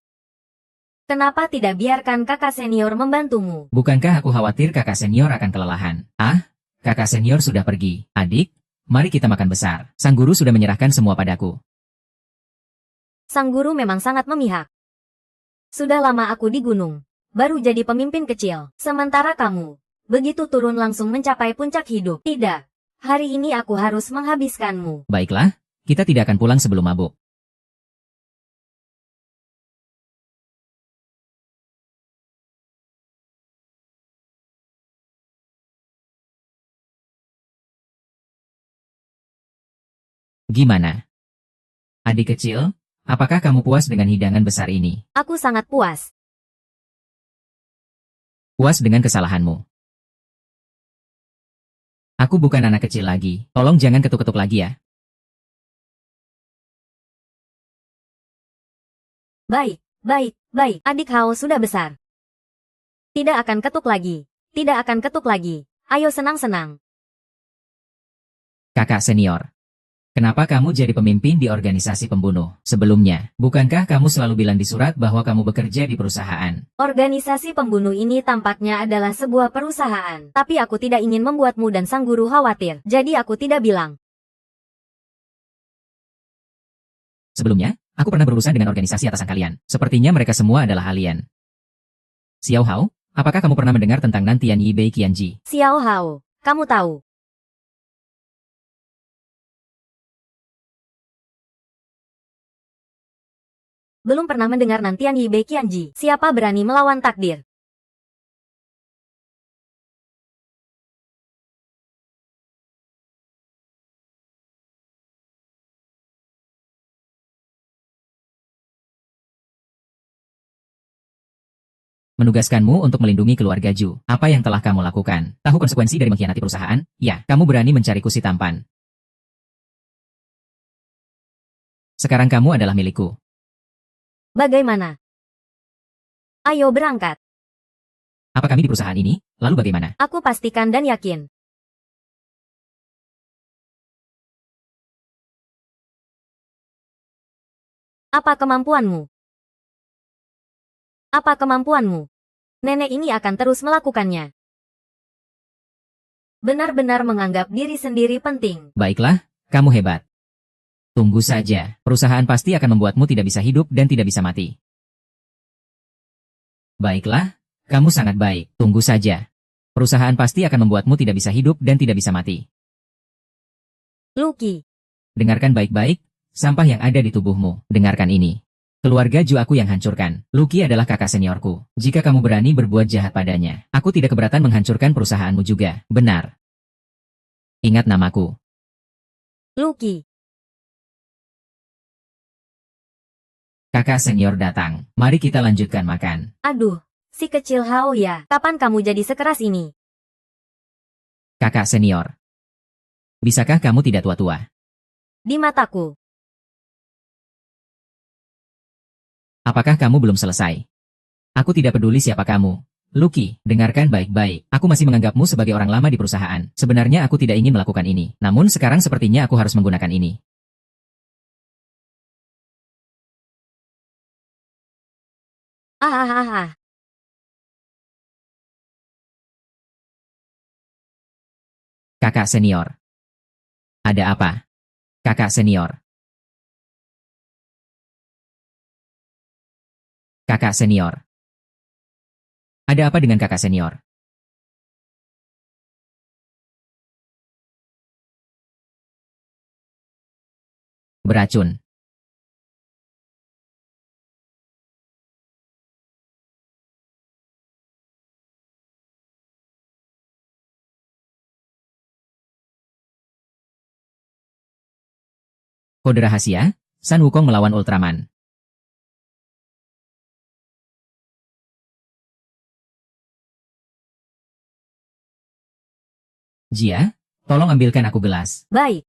Kenapa tidak biarkan kakak senior membantumu? Bukankah aku khawatir kakak senior akan kelelahan? Ah, kakak senior sudah pergi. Adik, mari kita makan besar. Sang guru sudah menyerahkan semua padaku. Sang guru memang sangat memihak. Sudah lama aku di gunung. Baru jadi pemimpin kecil. Sementara kamu, begitu turun langsung mencapai puncak hidup. Tidak. Hari ini aku harus menghabiskanmu. Baiklah, kita tidak akan pulang sebelum mabuk. Gimana? Adik kecil, apakah kamu puas dengan hidangan besar ini? Aku sangat puas. Puas dengan kesalahanmu. Aku bukan anak kecil lagi. Tolong jangan ketuk-ketuk lagi ya. Baik, baik, baik. Adik Hao sudah besar. Tidak akan ketuk lagi. Tidak akan ketuk lagi. Ayo senang-senang. Kakak senior. Kenapa kamu jadi pemimpin di organisasi pembunuh? Sebelumnya, bukankah kamu selalu bilang di surat bahwa kamu bekerja di perusahaan? Organisasi pembunuh ini tampaknya adalah sebuah perusahaan. Tapi aku tidak ingin membuatmu dan sang guru khawatir. Jadi aku tidak bilang. Sebelumnya, aku pernah berurusan dengan organisasi atasan kalian. Sepertinya mereka semua adalah alien. Xiao Hao, apakah kamu pernah mendengar tentang Nantian Yibei Qianji? Xiao Hao, kamu tahu. Belum pernah mendengar Nantian Yibei Qianji. Siapa berani melawan takdir? Menugaskanmu untuk melindungi keluarga Ju. Apa yang telah kamu lakukan? Tahu konsekuensi dari mengkhianati perusahaan? Ya, kamu berani mencari kusi tampan. Sekarang kamu adalah milikku. Bagaimana? Ayo berangkat. Apa kami di perusahaan ini? Lalu bagaimana? Aku pastikan dan yakin. Apa kemampuanmu? Apa kemampuanmu? Nenek ini akan terus melakukannya. Benar-benar menganggap diri sendiri penting. Baiklah, kamu hebat. Tunggu saja, perusahaan pasti akan membuatmu tidak bisa hidup dan tidak bisa mati. Baiklah, kamu sangat baik. Tunggu saja. Perusahaan pasti akan membuatmu tidak bisa hidup dan tidak bisa mati. Lucky, Dengarkan baik-baik, sampah yang ada di tubuhmu. Dengarkan ini. Keluarga Ju aku yang hancurkan. Lucky adalah kakak seniorku. Jika kamu berani berbuat jahat padanya, aku tidak keberatan menghancurkan perusahaanmu juga. Benar. Ingat namaku. Lucky. Kakak senior datang. Mari kita lanjutkan makan. Aduh, si kecil Hao ya. Kapan kamu jadi sekeras ini? Kakak senior. Bisakah kamu tidak tua-tua? Di mataku. Apakah kamu belum selesai? Aku tidak peduli siapa kamu. Lucky, dengarkan baik-baik. Aku masih menganggapmu sebagai orang lama di perusahaan. Sebenarnya aku tidak ingin melakukan ini. Namun sekarang sepertinya aku harus menggunakan ini. Ah. Kakak senior. Ada apa? Kakak senior. Kakak senior. Ada apa dengan kakak senior? Beracun. Kode rahasia, Sun Wukong melawan Ultraman. Jia, tolong ambilkan aku gelas. Baik.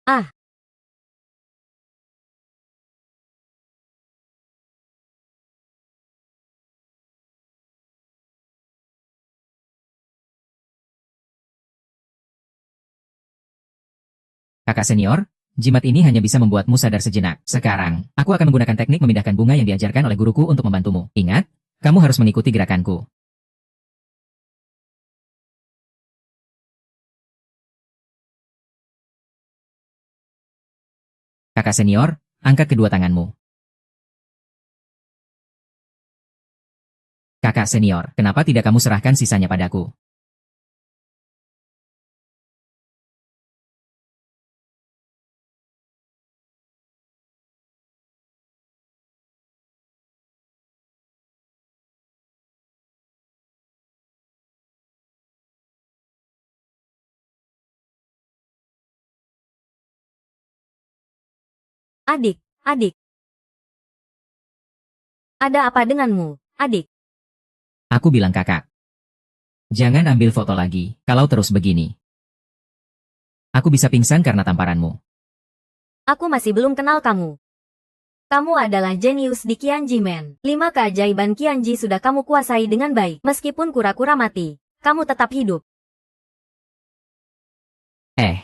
Ah. Kakak senior, jimat ini hanya bisa membuatmu sadar sejenak. Sekarang, aku akan menggunakan teknik memindahkan bunga yang diajarkan oleh guruku untuk membantumu. Ingat, kamu harus mengikuti gerakanku. Kakak senior, angkat kedua tanganmu. Kakak senior, kenapa tidak kamu serahkan sisanya padaku? Adik, adik. Ada apa denganmu, adik? Aku bilang kakak. Jangan ambil foto lagi, kalau terus begini. Aku bisa pingsan karena tamparanmu. Aku masih belum kenal kamu. Kamu adalah jenius di Qianji Man. 5 keajaiban Qianji sudah kamu kuasai dengan baik. Meskipun kura-kura mati, kamu tetap hidup. Eh,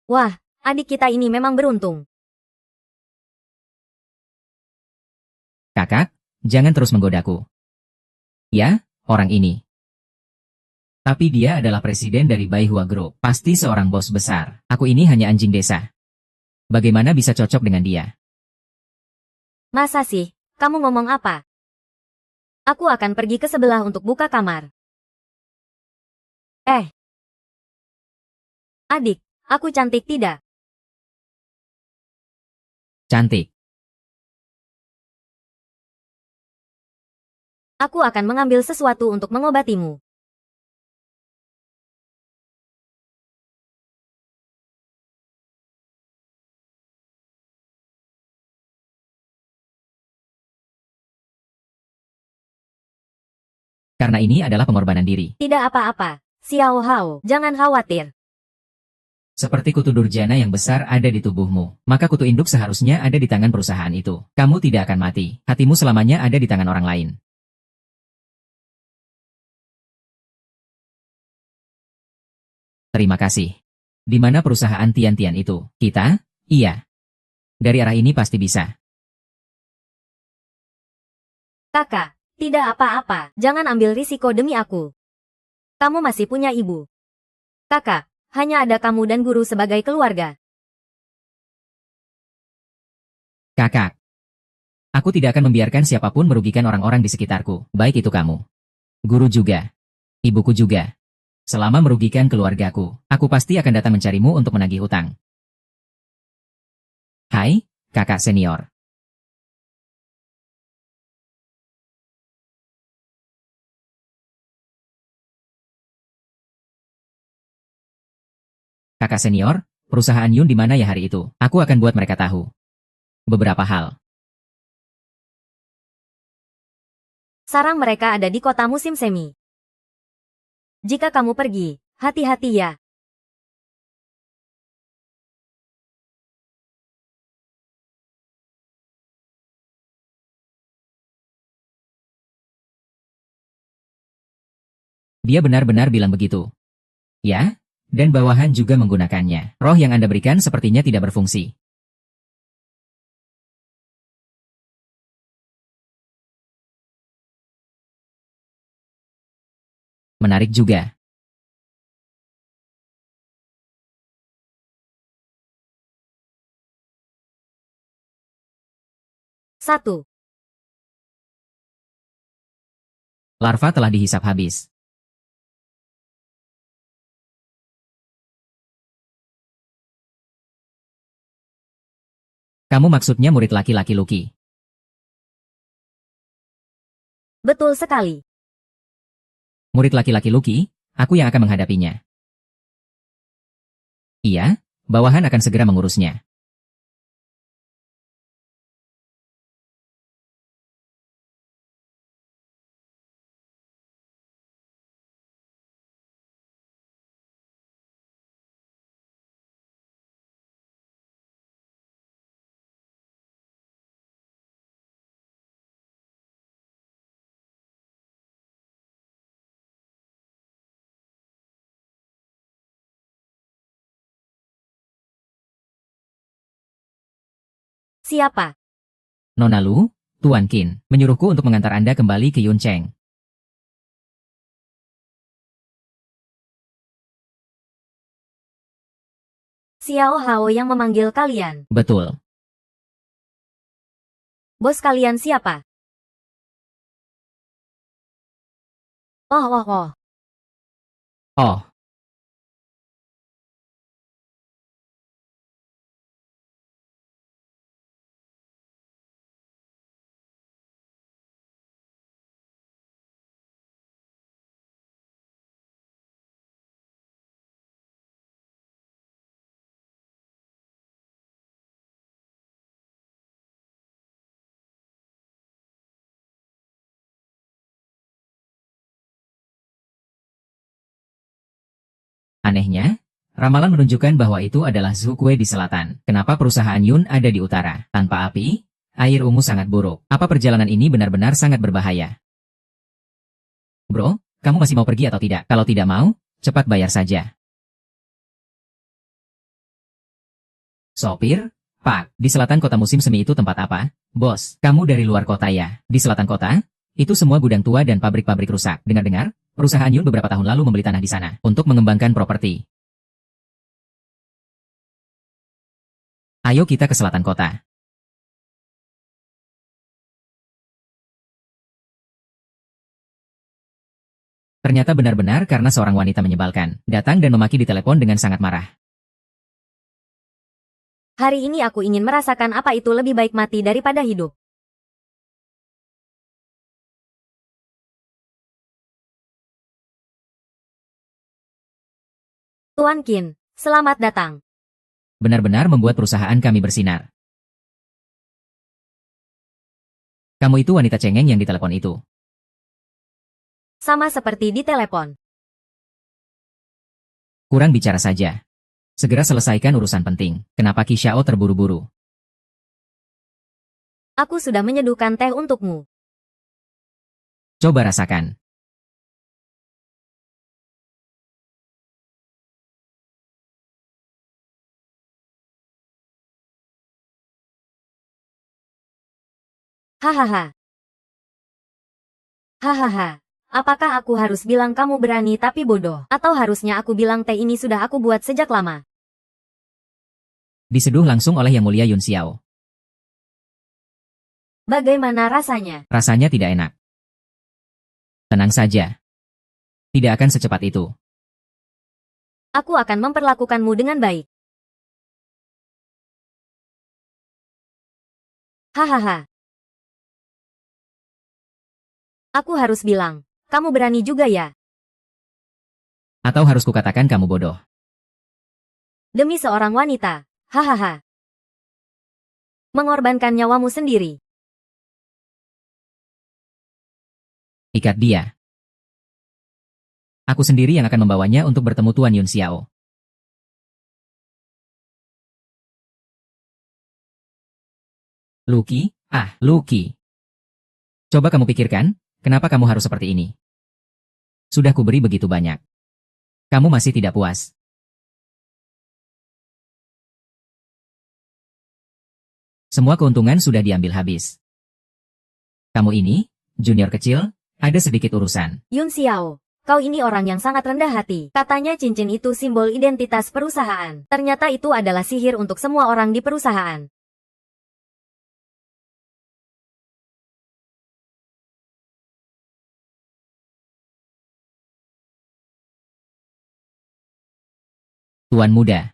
Wah, adik kita ini memang beruntung. kakak, jangan terus menggodaku. Ya, orang ini. Tapi dia adalah presiden dari Baihua Group. Pasti seorang bos besar. Aku ini hanya anjing desa. Bagaimana bisa cocok dengan dia? Masa sih, kamu ngomong apa? Aku akan pergi ke sebelah untuk buka kamar. Adik, aku cantik tidak? Cantik. Aku akan mengambil sesuatu untuk mengobatimu. Karena ini adalah pengorbanan diri. Tidak apa-apa, Xiao Hao, jangan khawatir. Seperti kutu durjana yang besar ada di tubuhmu, maka kutu induk seharusnya ada di tangan perusahaan itu. Kamu tidak akan mati. Hatimu selamanya ada di tangan orang lain. Terima kasih. Di mana perusahaan Tian-Tian itu? Kita? Iya. Dari arah ini pasti bisa. Kakak, tidak apa-apa, jangan ambil risiko demi aku. Kamu masih punya ibu. Kakak, hanya ada kamu dan guru sebagai keluarga. Kakak. Aku tidak akan membiarkan siapapun merugikan orang-orang di sekitarku, baik itu kamu. Guru juga. Ibuku juga. Selama merugikan keluargaku, aku pasti akan datang mencarimu untuk menagih hutang. Hai, kakak senior. Kakak senior, perusahaan Yun di mana ya hari itu? Aku akan buat mereka tahu. Beberapa hal. Sarang mereka ada di kota musim semi. Jika kamu pergi, hati-hati ya. Dia benar-benar bilang begitu. Ya, dan bawahan juga menggunakannya. Roh yang Anda berikan sepertinya tidak berfungsi. Menarik juga. Satu. Larva telah dihisap habis. Kamu maksudnya murid laki-laki Lucky. Betul sekali. Murid laki-laki Lucky, aku yang akan menghadapinya. Iya, bawahan akan segera mengurusnya. Siapa? Nona Lu, Tuan Qin, menyuruhku untuk mengantar Anda kembali ke Yuncheng. Xiao Hao yang memanggil kalian. Betul. Bos kalian siapa? Oh. Oh, anehnya, ramalan menunjukkan bahwa itu adalah Zhukue di selatan. Kenapa perusahaan Yun ada di utara? Tanpa api, air ungu sangat buruk. Apa perjalanan ini benar-benar sangat berbahaya? Bro, kamu masih mau pergi atau tidak? Kalau tidak mau, cepat bayar saja. Sopir, Pak, di selatan kota musim semi itu tempat apa? Bos, kamu dari luar kota ya? Di selatan kota? Itu semua gudang tua dan pabrik-pabrik rusak. Dengar-dengar, perusahaan Yun beberapa tahun lalu membeli tanah di sana untuk mengembangkan properti. Ayo kita ke selatan kota. Ternyata benar-benar karena seorang wanita menyebalkan, datang dan memaki di telepon dengan sangat marah. Hari ini aku ingin merasakan apa itu lebih baik mati daripada hidup. Tuan Qin, selamat datang. Benar-benar membuat perusahaan kami bersinar. Kamu itu wanita cengeng yang ditelepon itu. Sama seperti di telepon. Kurang bicara saja. Segera selesaikan urusan penting. Kenapa Qi Xiao terburu-buru? Aku sudah menyeduhkan teh untukmu. Coba rasakan. Hahaha. Hahaha. Apakah aku harus bilang kamu berani tapi bodoh? Atau harusnya aku bilang teh ini sudah aku buat sejak lama? Diseduh langsung oleh Yang Mulia Yun Xiao. Bagaimana rasanya? Rasanya tidak enak. Tenang saja. Tidak akan secepat itu. Aku akan memperlakukanmu dengan baik. Hahaha. Aku harus bilang, kamu berani juga ya? Atau harus kukatakan kamu bodoh. Demi seorang wanita. Hahaha. Mengorbankan nyawamu sendiri. Ikat dia. Aku sendiri yang akan membawanya untuk bertemu Tuan Yun Xiao. Lucky? Lucky. Coba kamu pikirkan, kenapa kamu harus seperti ini? Sudah kuberi begitu banyak. Kamu masih tidak puas. Semua keuntungan sudah diambil habis. Kamu ini, junior kecil, ada sedikit urusan. Yun Xiao, kau ini orang yang sangat rendah hati. Katanya cincin itu simbol identitas perusahaan. Ternyata itu adalah sihir untuk semua orang di perusahaan. Tuan muda.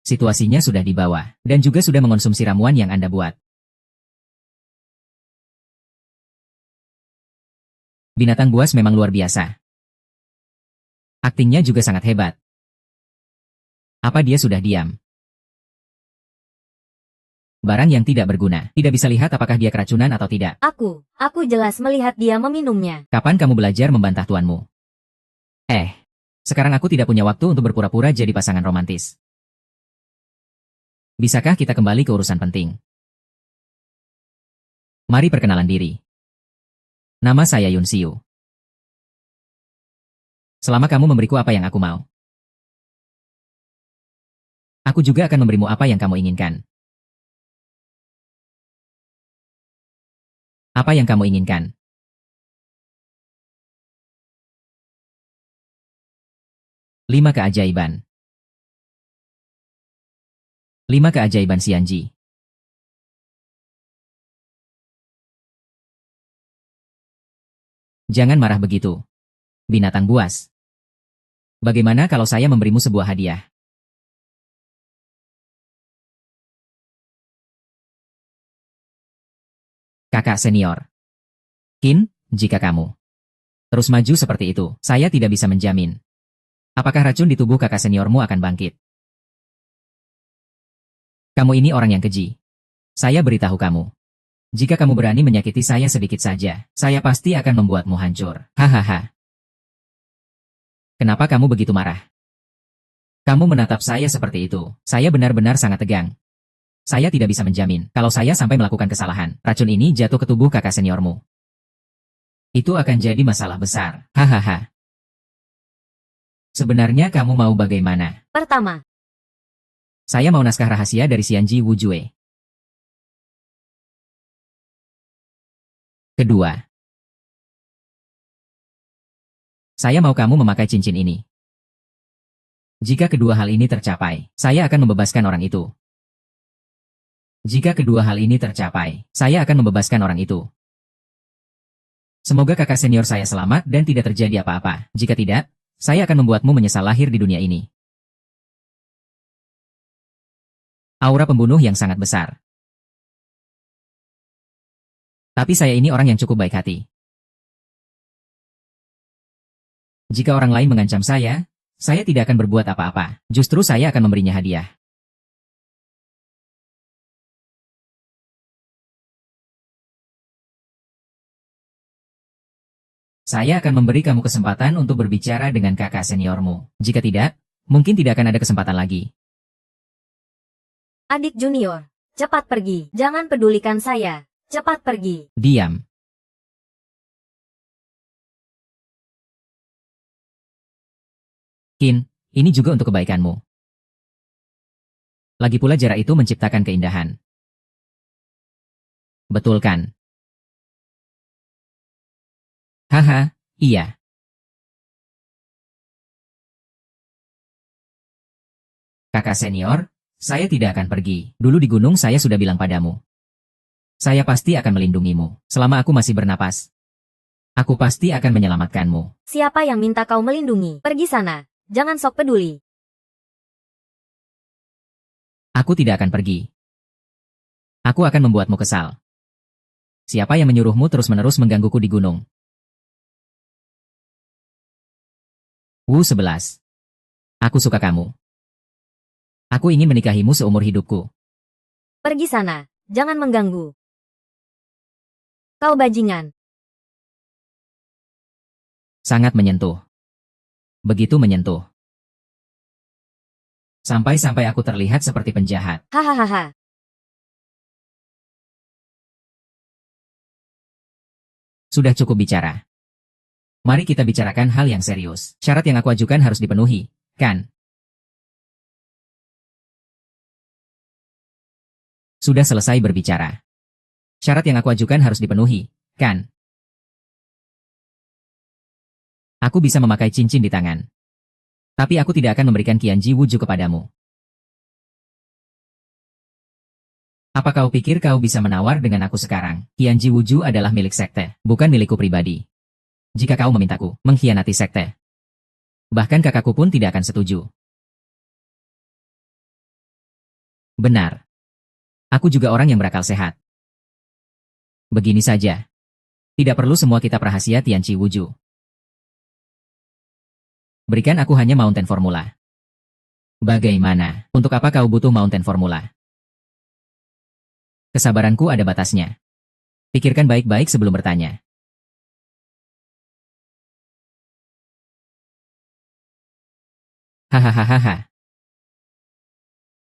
Situasinya sudah di bawah, dan juga sudah mengonsumsi ramuan yang Anda buat. Binatang buas memang luar biasa. Aktingnya juga sangat hebat. Apa dia sudah diam? Barang yang tidak berguna, tidak bisa lihat apakah dia keracunan atau tidak. Aku jelas melihat dia meminumnya. Kapan kamu belajar membantah tuanmu? Sekarang aku tidak punya waktu untuk berpura-pura jadi pasangan romantis. Bisakah kita kembali ke urusan penting? Mari perkenalan diri. Nama saya Yun Xiu. Selama kamu memberiku apa yang aku mau, aku juga akan memberimu apa yang kamu inginkan. Apa yang kamu inginkan? Lima keajaiban. 5 keajaiban Xianji. Jangan marah begitu. Binatang buas. Bagaimana kalau saya memberimu sebuah hadiah? Kakak senior. Qin, jika kamu terus maju seperti itu, saya tidak bisa menjamin apakah racun di tubuh kakak seniormu akan bangkit. Kamu ini orang yang keji. Saya beritahu kamu. Jika kamu berani menyakiti saya sedikit saja, saya pasti akan membuatmu hancur. Hahaha. Kenapa kamu begitu marah? Kamu menatap saya seperti itu. Saya benar-benar sangat tegang. Saya tidak bisa menjamin, kalau saya sampai melakukan kesalahan, racun ini jatuh ke tubuh kakak seniormu. Itu akan jadi masalah besar. Hahaha. Sebenarnya kamu mau bagaimana? Pertama, Saya mau naskah rahasia dari Xianji Wujue. Kedua, saya mau kamu memakai cincin ini. Jika kedua hal ini tercapai, saya akan membebaskan orang itu. Jika kedua hal ini tercapai, saya akan membebaskan orang itu. Semoga kakak senior saya selamat dan tidak terjadi apa-apa. Jika tidak, saya akan membuatmu menyesal lahir di dunia ini. Aura pembunuh yang sangat besar. Tapi saya ini orang yang cukup baik hati. Jika orang lain mengancam saya tidak akan berbuat apa-apa. Justru saya akan memberinya hadiah. Saya akan memberi kamu kesempatan untuk berbicara dengan kakak seniormu. Jika tidak, mungkin tidak akan ada kesempatan lagi. adik junior, cepat pergi. Jangan pedulikan saya. Cepat pergi. Diam. Qin, ini juga untuk kebaikanmu. Lagi pula jarak itu menciptakan keindahan. Betul kan? Haha, iya. Kakak senior, saya tidak akan pergi. Dulu di gunung saya sudah bilang padamu. Saya pasti akan melindungimu. Selama aku masih bernapas. Aku pasti akan menyelamatkanmu. Siapa yang minta kau melindungi? Pergi sana. Jangan sok peduli. Aku tidak akan pergi. Aku akan membuatmu kesal. Siapa yang menyuruhmu terus-menerus menggangguku di gunung? Wu 11. Aku suka kamu. Aku ingin menikahimu seumur hidupku. Pergi sana. Jangan mengganggu. Kau bajingan. Sangat menyentuh. Begitu menyentuh. Sampai-sampai aku terlihat seperti penjahat. Hahaha. Sudah cukup bicara. Mari kita bicarakan hal yang serius. Syarat yang aku ajukan harus dipenuhi, kan? Sudah selesai berbicara. Syarat yang aku ajukan harus dipenuhi, kan? Aku bisa memakai cincin di tangan. Tapi aku tidak akan memberikan Qianji Wuju kepadamu. Apa kau pikir kau bisa menawar dengan aku sekarang? Qianji Wuju adalah milik sekte, bukan milikku pribadi. Jika kau memintaku mengkhianati sekte, bahkan kakakku pun tidak akan setuju. Benar. Aku juga orang yang berakal sehat. Begini saja. Tidak perlu semua kitab rahasia Tianqi Wuju. Berikan aku hanya Mountain Formula. Bagaimana? Untuk apa kau butuh Mountain Formula? Kesabaranku ada batasnya. Pikirkan baik-baik sebelum bertanya. Hahaha.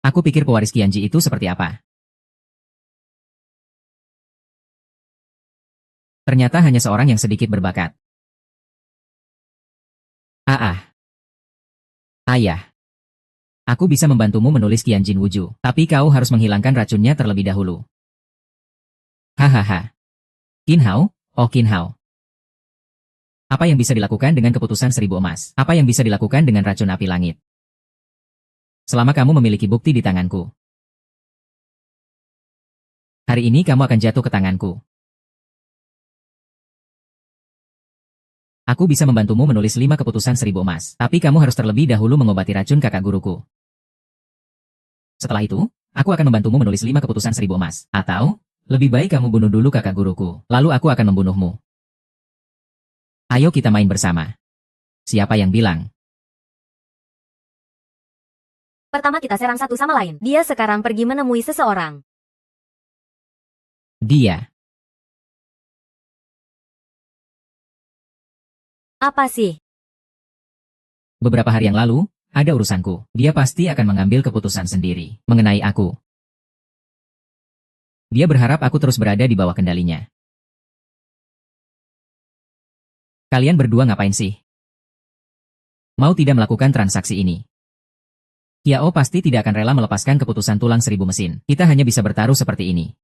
Aku pikir pewaris Qianji itu seperti apa? Ternyata hanya seorang yang sedikit berbakat. Ayah. Aku bisa membantumu menulis Qianjin Wuju, tapi kau harus menghilangkan racunnya terlebih dahulu. Hahaha. Qin Hao, oh Qin Hao. Apa yang bisa dilakukan dengan keputusan 1000 emas? Apa yang bisa dilakukan dengan racun api langit? Selama kamu memiliki bukti di tanganku. Hari ini kamu akan jatuh ke tanganku. Aku bisa membantumu menulis 5 keputusan 1000 emas, tapi kamu harus terlebih dahulu mengobati racun kakak guruku. Setelah itu, aku akan membantumu menulis 5 keputusan 1000 emas. Atau, lebih baik kamu bunuh dulu kakak guruku, lalu aku akan membunuhmu. Ayo kita main bersama. Siapa yang bilang? Pertama kita serang satu sama lain. Dia sekarang pergi menemui seseorang. Dia. Apa sih? Beberapa hari yang lalu, ada urusanku. Dia pasti akan mengambil keputusan sendiri mengenai aku. Dia berharap aku terus berada di bawah kendalinya. Kalian berdua ngapain sih? Mau tidak melakukan transaksi ini? Kiao pasti tidak akan rela melepaskan keputusan tulang 1000 mesin. Kita hanya bisa bertaruh seperti ini.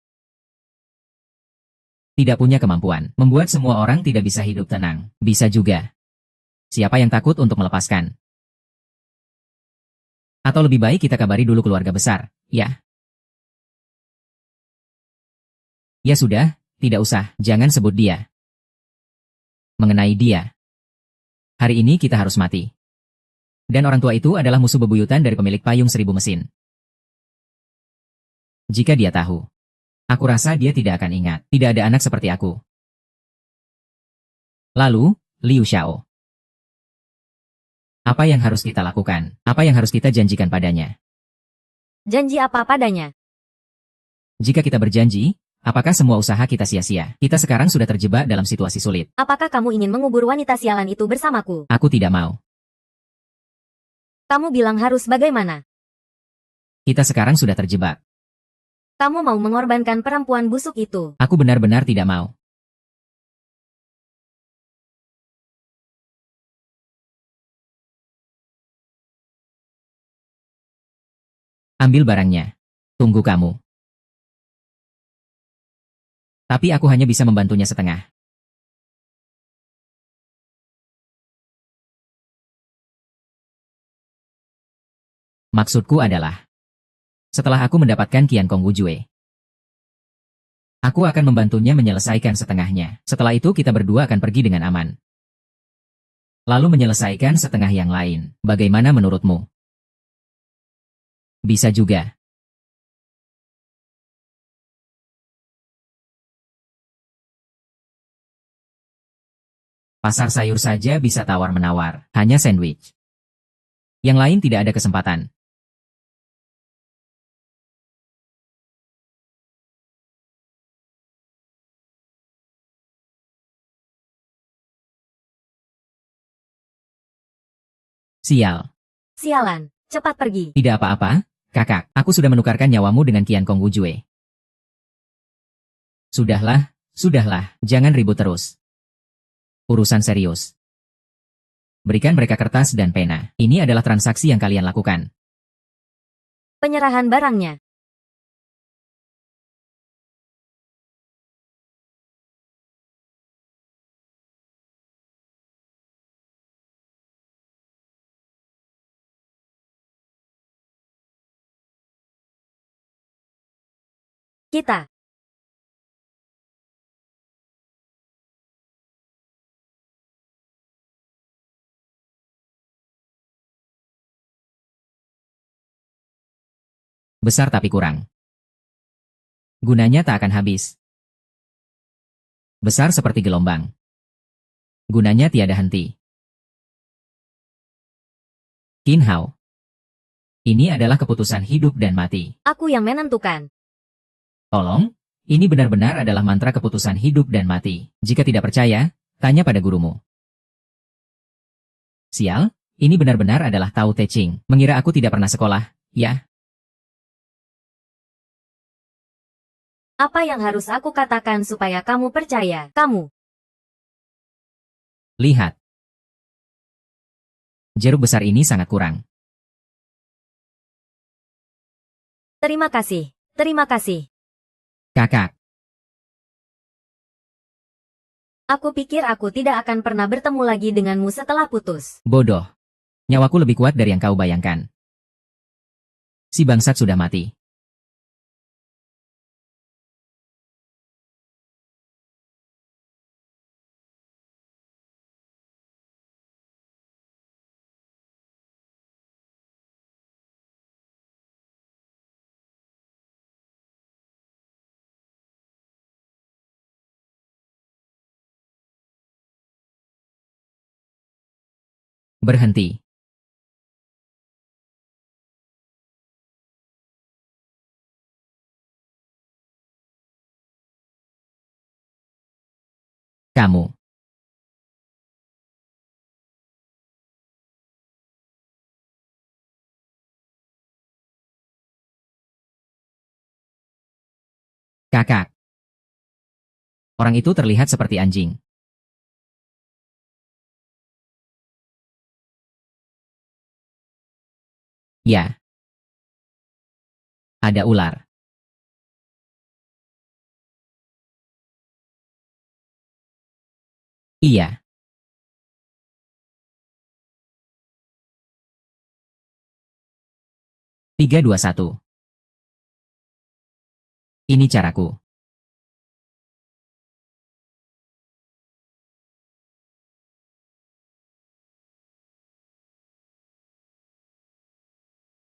Tidak punya kemampuan, membuat semua orang tidak bisa hidup tenang. Bisa juga. Siapa yang takut untuk melepaskan? Atau lebih baik kita kabari dulu keluarga besar, ya? Ya sudah, tidak usah, jangan sebut dia. Mengenai dia. Hari ini kita harus mati. Dan orang tua itu adalah musuh bebuyutan dari pemilik payung 1000 mesin. Jika dia tahu, aku rasa dia tidak akan ingat. Tidak ada anak seperti aku. Lalu, Liu Xiao. Apa yang harus kita lakukan? Apa yang harus kita janjikan padanya? Janji apa padanya? Jika kita berjanji, apakah semua usaha kita sia-sia? Kita sekarang sudah terjebak dalam situasi sulit. Apakah kamu ingin mengubur wanita sialan itu bersamaku? Aku tidak mau. Kamu bilang harus bagaimana? Kita sekarang sudah terjebak. Kamu mau mengorbankan perempuan busuk itu? Aku benar-benar tidak mau. Ambil barangnya. Tunggu kamu. Tapi aku hanya bisa membantunya setengah. Maksudku adalah, setelah aku mendapatkan Qian Kong Wujue, aku akan membantunya menyelesaikan setengahnya. Setelah itu kita berdua akan pergi dengan aman. Lalu menyelesaikan setengah yang lain. Bagaimana menurutmu? Bisa juga. Pasar sayur saja bisa tawar-menawar, hanya sandwich. Yang lain tidak ada kesempatan. Sial. Sialan, cepat pergi. Tidak apa-apa, kakak. Aku sudah menukarkan nyawamu dengan Qian Kong Wujue. Sudahlah, jangan ribut terus. Urusan serius. Berikan mereka kertas dan pena. Ini adalah transaksi yang kalian lakukan. Penyerahan barangnya. Kita. Besar tapi kurang. Gunanya tak akan habis. Besar seperti gelombang. Gunanya tiada henti. Qin Hao. Ini adalah keputusan hidup dan mati. Aku yang menentukan. Tolong, ini benar-benar adalah mantra keputusan hidup dan mati. Jika tidak percaya, tanya pada gurumu. Sial, ini benar-benar adalah Tao Te Ching. Mengira aku tidak pernah sekolah, ya? Apa yang harus aku katakan supaya kamu percaya? Kamu. Lihat. Jeruk besar ini sangat kurang. Terima kasih. Terima kasih. Kakak. Aku pikir aku tidak akan pernah bertemu lagi denganmu setelah putus. Bodoh. Nyawaku lebih kuat dari yang kau bayangkan. Si bangsat sudah mati. Berhenti. Kamu. Kakak. Orang itu terlihat seperti anjing. Ya. Ada ular. Iya. Tiga, dua, satu. Ini caraku.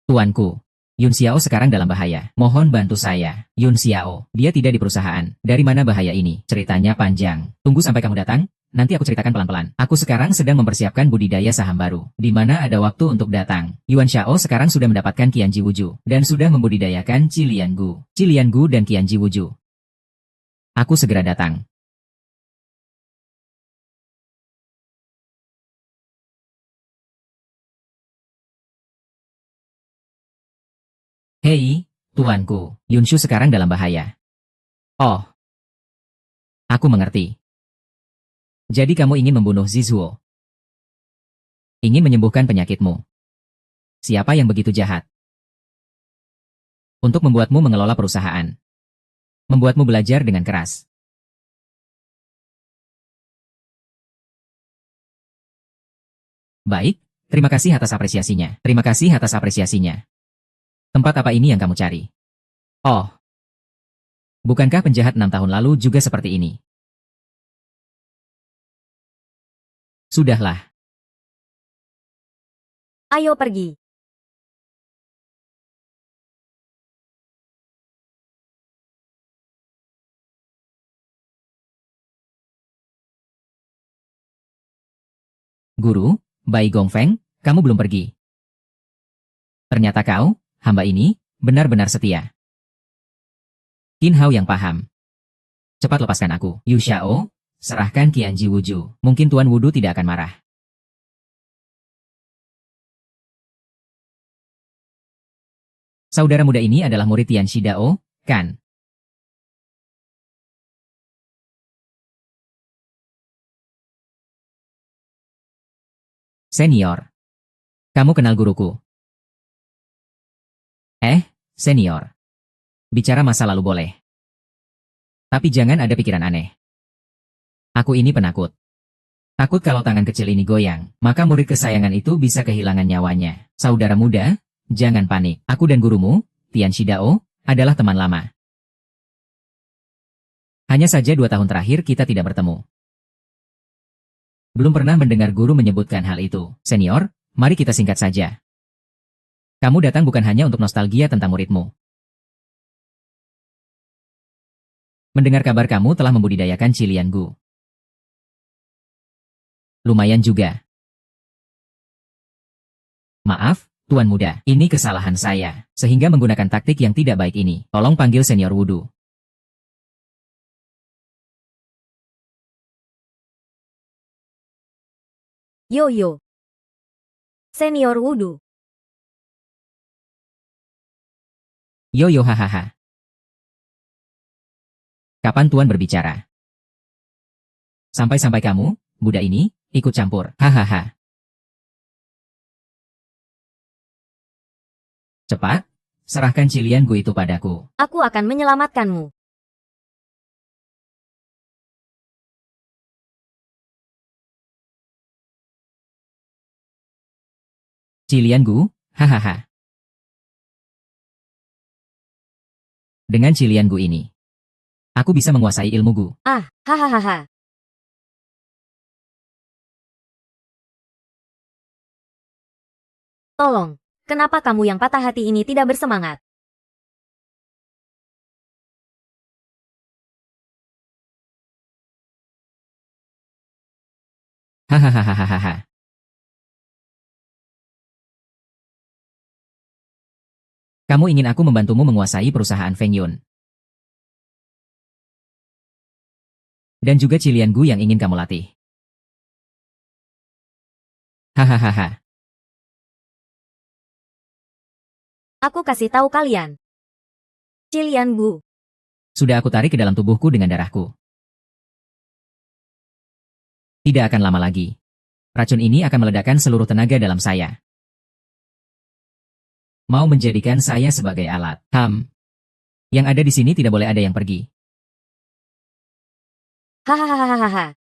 Tuanku. Yun Xiao sekarang dalam bahaya. Mohon bantu saya. Yun Xiao. Dia tidak di perusahaan. Dari mana bahaya ini? Ceritanya panjang. Tunggu sampai kamu datang. Nanti aku ceritakan pelan-pelan. Aku sekarang sedang mempersiapkan budidaya saham baru. Di mana ada waktu untuk datang. Yuan Xiao sekarang sudah mendapatkan Qianji Wuju. Dan sudah membudidayakan Qilian Gu. Qilian Gu dan Qianji Wuju. Aku segera datang. Hei, tuanku. Yunshu sekarang dalam bahaya. Oh, aku mengerti. Jadi kamu ingin membunuh Zizuo. Ingin menyembuhkan penyakitmu. Siapa yang begitu jahat? Untuk membuatmu mengelola perusahaan. Membuatmu belajar dengan keras. Baik, terima kasih atas apresiasinya. Terima kasih atas apresiasinya. Tempat apa ini yang kamu cari? Oh, bukankah penjahat 6 tahun lalu juga seperti ini? Sudahlah. Ayo pergi. Guru, Bai Gongfeng, kamu belum pergi. Ternyata kau, hamba ini, benar-benar setia. Qin Hao yang paham. Cepat lepaskan aku. Yu Xiao, serahkan Qianji Wuju. Mungkin Tuan Wudu tidak akan marah. Saudara muda ini adalah murid Tian Shidao, kan? Senior. Kamu kenal guruku? Senior. Bicara masa lalu boleh. Tapi jangan ada pikiran aneh. Aku ini penakut. Takut kalau tangan kecil ini goyang, maka murid kesayangan itu bisa kehilangan nyawanya. Saudara muda, jangan panik. Aku dan gurumu, Tian Shidao, adalah teman lama. Hanya saja 2 tahun terakhir kita tidak bertemu. Belum pernah mendengar guru menyebutkan hal itu. Senior, mari kita singkat saja. Kamu datang bukan hanya untuk nostalgia tentang muridmu. Mendengar kabar kamu telah membudidayakan Qilian Gu. Lumayan juga. Maaf, Tuan Muda, ini kesalahan saya, sehingga menggunakan taktik yang tidak baik ini. Tolong panggil Senior Wudu. Yo. Senior Wudu. Yo hahaha. Kapan Tuan berbicara? Sampai-sampai kamu, Buddha ini, ikut campur. Hahaha. Cepat, serahkan Qilian Gu itu padaku. Aku akan menyelamatkanmu. Ciliangu, hahaha. Dengan Ciliangu ini, aku bisa menguasai ilmu Gu. Ah, hahaha. Tolong, kenapa kamu yang patah hati ini tidak bersemangat? Hahaha. Kamu ingin aku membantumu menguasai perusahaan Feng Yun. Dan juga Ciliangu yang ingin kamu latih. Hahaha. Aku kasih tahu kalian. Ciliangu. Sudah aku tarik ke dalam tubuhku dengan darahku. Tidak akan lama lagi. Racun ini akan meledakkan seluruh tenaga dalam saya. Mau menjadikan saya sebagai alat. Yang ada di sini tidak boleh ada yang pergi. Hahaha.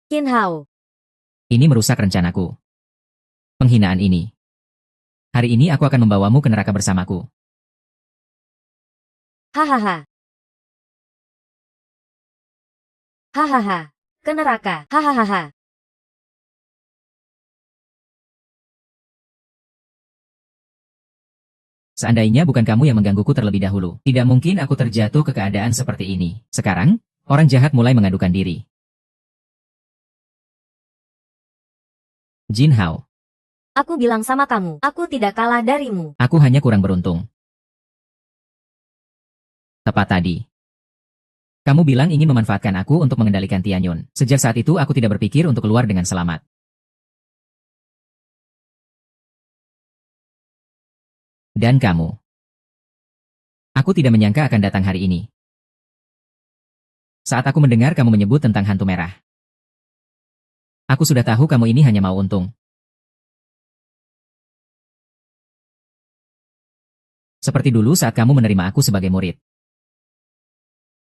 Qin Hao. Ini merusak rencanaku. Penghinaan ini. Hari ini aku akan membawamu ke neraka bersamaku. Hahaha. Hahaha. Ke neraka. Hahaha. Seandainya bukan kamu yang menggangguku terlebih dahulu, tidak mungkin aku terjatuh ke keadaan seperti ini. Sekarang, orang jahat mulai mengadukan diri. Jin Hao, Aku bilang sama kamu, aku tidak kalah darimu. aku hanya kurang beruntung. Tepat tadi. Kamu bilang ingin memanfaatkan aku untuk mengendalikan Tianyun. Sejak saat itu aku tidak berpikir untuk keluar dengan selamat. Dan kamu. Aku tidak menyangka akan datang hari ini. Saat aku mendengar kamu menyebut tentang hantu merah. Aku sudah tahu kamu ini hanya mau untung. Seperti dulu saat kamu menerima aku sebagai murid.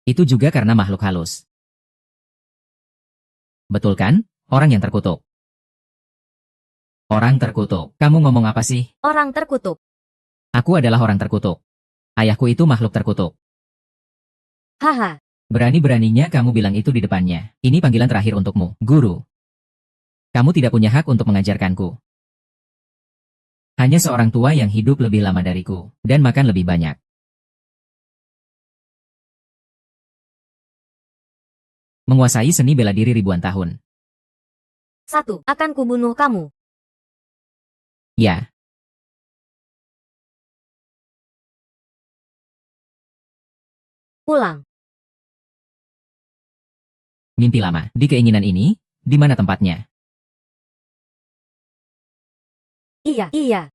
Itu juga karena makhluk halus. Betul kan? Orang yang terkutuk. Orang terkutuk. Kamu ngomong apa sih? Orang terkutuk. Aku adalah orang terkutuk. Ayahku itu makhluk terkutuk. Haha. Berani-beraninya kamu bilang itu di depannya. Ini panggilan terakhir untukmu, guru. Kamu tidak punya hak untuk mengajarkanku. Hanya seorang tua yang hidup lebih lama dariku, dan makan lebih banyak. Menguasai seni bela diri ribuan tahun. 1. Akan kubunuh kamu. Ya. Pulang. Mimpi lama. Di keinginan ini, di mana tempatnya? Iya.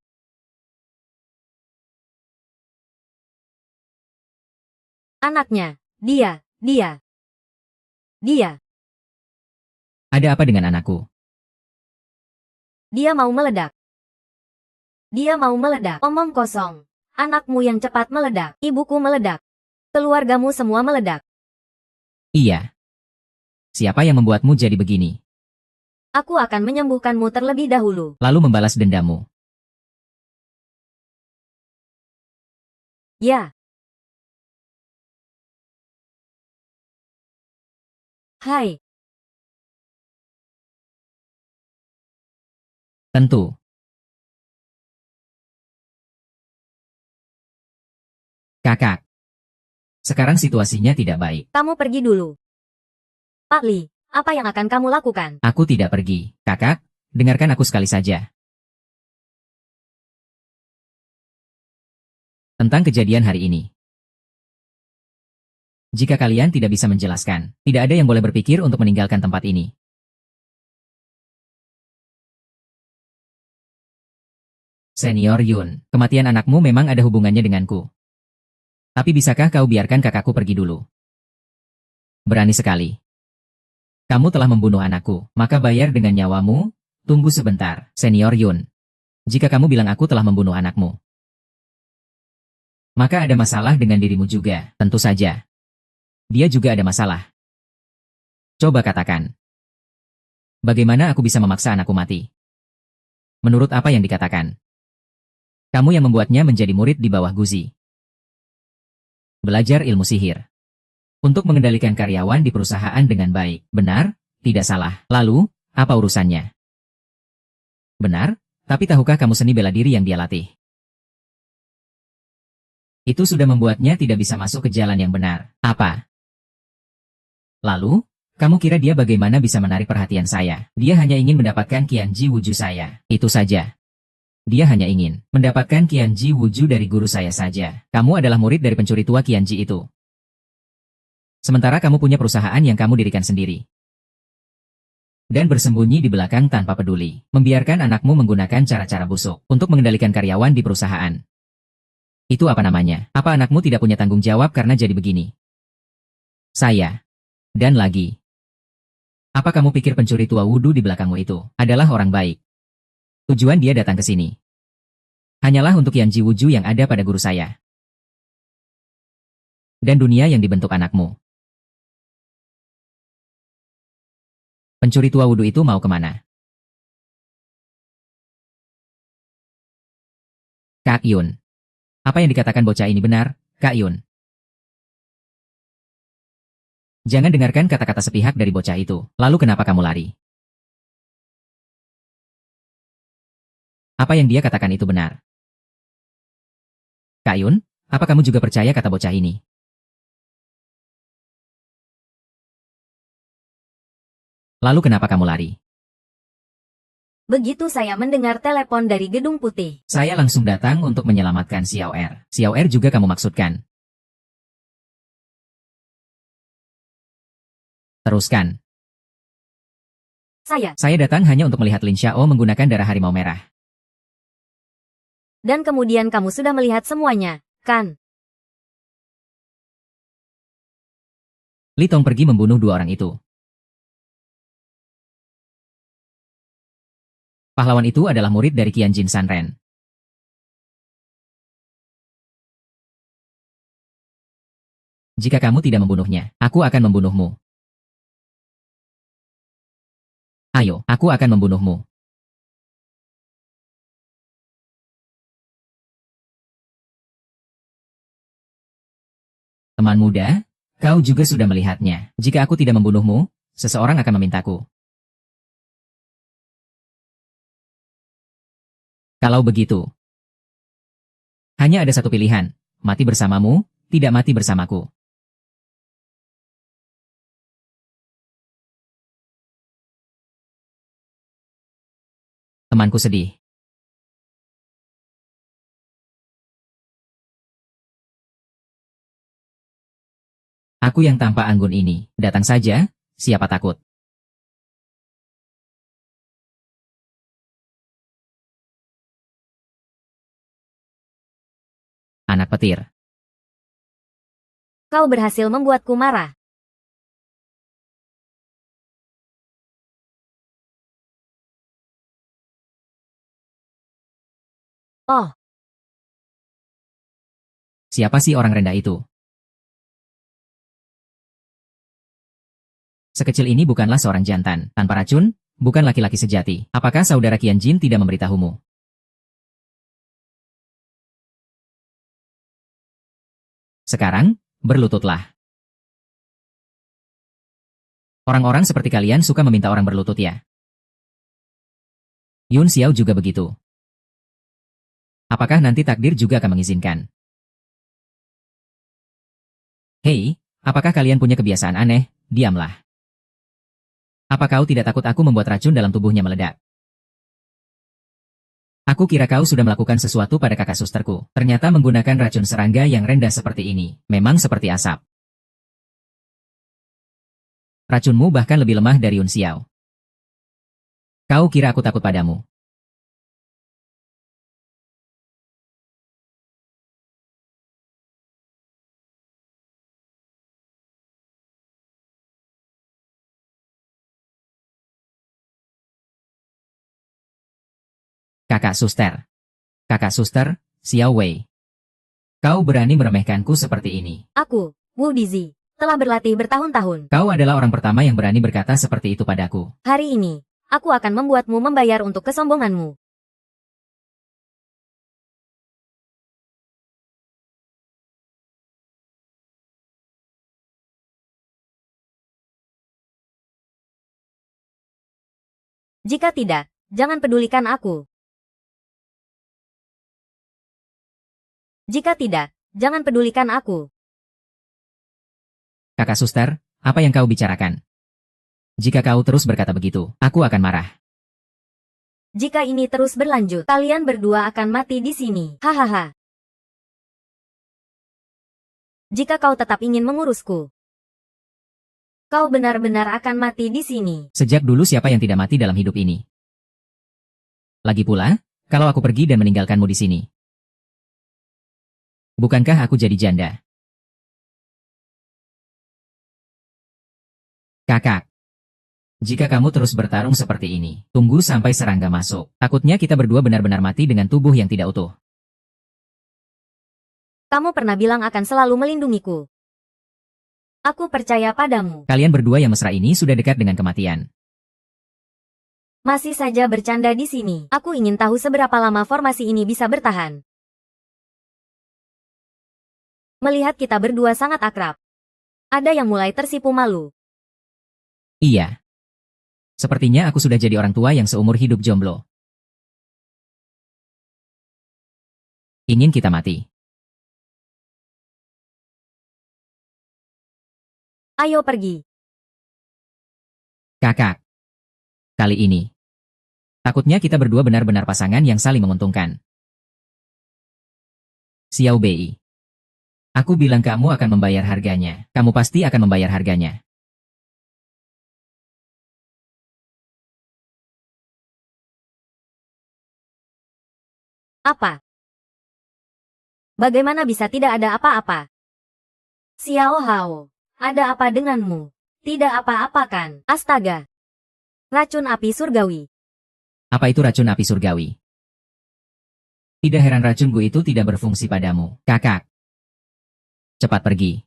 Anaknya. Dia. Ada apa dengan anakku? Dia mau meledak. Omong kosong. Anakmu yang cepat meledak. Ibuku meledak. Keluargamu semua meledak. Iya. Siapa yang membuatmu jadi begini? Aku akan menyembuhkanmu terlebih dahulu. Lalu membalas dendamu. Ya. Hai. Tentu. Kakak. Sekarang situasinya tidak baik. Kamu pergi dulu. Pak Li, apa yang akan kamu lakukan? Aku tidak pergi. Kakak, dengarkan aku sekali saja. Tentang kejadian hari ini. Jika kalian tidak bisa menjelaskan, tidak ada yang boleh berpikir untuk meninggalkan tempat ini. Senior Yun, kematian anakmu memang ada hubungannya denganku. Tapi bisakah kau biarkan kakakku pergi dulu? Berani sekali. Kamu telah membunuh anakku, maka bayar dengan nyawamu. Tunggu sebentar, Senior Yun. Jika kamu bilang aku telah membunuh anakmu, maka ada masalah dengan dirimu juga, tentu saja. Dia juga ada masalah. Coba katakan. Bagaimana aku bisa memaksa anakku mati? Menurut apa yang dikatakan? Kamu yang membuatnya menjadi murid di bawah Guzi. Belajar ilmu sihir. Untuk mengendalikan karyawan di perusahaan dengan baik. Benar? Tidak salah. Lalu, apa urusannya? Benar, tapi tahukah kamu seni bela diri yang dia latih? Itu sudah membuatnya tidak bisa masuk ke jalan yang benar. Apa? Lalu, kamu kira dia bagaimana bisa menarik perhatian saya? Dia hanya ingin mendapatkan Qianji Wuju saya. Itu saja. Dia hanya ingin mendapatkan Qianji Wuju dari guru saya saja. Kamu adalah murid dari pencuri tua Qianji itu. Sementara kamu punya perusahaan yang kamu dirikan sendiri. Dan bersembunyi di belakang tanpa peduli. Membiarkan anakmu menggunakan cara-cara busuk untuk mengendalikan karyawan di perusahaan. Itu apa namanya? Apa anakmu tidak punya tanggung jawab karena jadi begini? Saya. Dan lagi. Apa kamu pikir pencuri tua wudhu di belakangmu itu adalah orang baik? Tujuan dia datang ke sini hanyalah untuk Qianji Wuju yang ada pada guru saya. Dan dunia yang dibentuk anakmu. Pencuri tua wudhu itu mau kemana? Kak Yun. Apa yang dikatakan bocah ini benar, Kak Yun? Jangan dengarkan kata-kata sepihak dari bocah itu. Lalu kenapa kamu lari? Apa yang dia katakan itu benar? Kak Yun, apa kamu juga percaya kata bocah ini? Lalu kenapa kamu lari? Begitu saya mendengar telepon dari Gedung Putih. Saya langsung datang untuk menyelamatkan Xiao Er. Xiao Er juga kamu maksudkan? Teruskan. Saya datang hanya untuk melihat Lin Xiao menggunakan darah harimau merah. dan kemudian kamu sudah melihat semuanya, kan? Li Tong pergi membunuh dua orang itu. Pahlawan itu adalah murid dari Qianjin Sanren. Jika kamu tidak membunuhnya, aku akan membunuhmu. Ayo, aku akan membunuhmu. Teman muda, kau juga sudah melihatnya. Jika aku tidak membunuhmu, seseorang akan memintaku. Kalau begitu, hanya ada satu pilihan, mati bersamamu, tidak mati bersamaku. Temanku sedih. Aku yang tanpa anggun ini, datang saja, siapa takut? Anak petir. Kau berhasil membuatku marah. Oh, Siapa sih orang rendah itu? Sekecil ini bukanlah seorang jantan, tanpa racun, bukan laki-laki sejati. Apakah saudara Qianjin tidak memberitahumu? Sekarang, berlututlah. Orang-orang seperti kalian suka meminta orang berlutut ya? Yun Xiao juga begitu. Apakah nanti takdir juga akan mengizinkan? Hei, apakah kalian punya kebiasaan aneh? Diamlah. Apa kau tidak takut aku membuat racun dalam tubuhnya meledak? Aku kira kau sudah melakukan sesuatu pada kakak susterku. Ternyata menggunakan racun serangga yang rendah seperti ini. Memang seperti asap. Racunmu bahkan lebih lemah dari Yun Xiao. Kau kira aku takut padamu? Kakak suster. Kakak suster, Xiao Wei. Kau berani meremehkanku seperti ini. aku, Wu Dizi, telah berlatih bertahun-tahun. Kau adalah orang pertama yang berani berkata seperti itu padaku. Hari ini, aku akan membuatmu membayar untuk kesombonganmu. Jika tidak, jangan pedulikan aku. Jika tidak, jangan pedulikan aku. Kakak suster, apa yang kau bicarakan? Jika kau terus berkata begitu, aku akan marah. Jika ini terus berlanjut, kalian berdua akan mati di sini. Hahaha. Jika kau tetap ingin mengurusku, kau benar-benar akan mati di sini. Sejak dulu siapa yang tidak mati dalam hidup ini? Lagi pula, kalau aku pergi dan meninggalkanmu di sini, bukankah aku jadi janda? Kakak, jika kamu terus bertarung seperti ini, tunggu sampai serangga masuk. Takutnya kita berdua benar-benar mati dengan tubuh yang tidak utuh. Kamu pernah bilang akan selalu melindungiku. Aku percaya padamu. Kalian berdua yang mesra ini sudah dekat dengan kematian. Masih saja bercanda di sini. Aku ingin tahu seberapa lama formasi ini bisa bertahan. Melihat kita berdua sangat akrab, ada yang mulai tersipu malu. Iya. Sepertinya aku sudah jadi orang tua yang seumur hidup jomblo. Ingin kita mati. Ayo pergi. Kakak. Kali ini, takutnya kita berdua benar-benar pasangan yang saling menguntungkan. Xiao Bei. Aku bilang kamu akan membayar harganya. Kamu pasti akan membayar harganya. Apa? Bagaimana bisa tidak ada apa-apa? Xiao Hao, ada apa denganmu? Tidak apa-apa kan? Astaga. Racun api surgawi. Apa itu racun api surgawi? Tidak heran racunku itu tidak berfungsi padamu, kakak. Cepat pergi.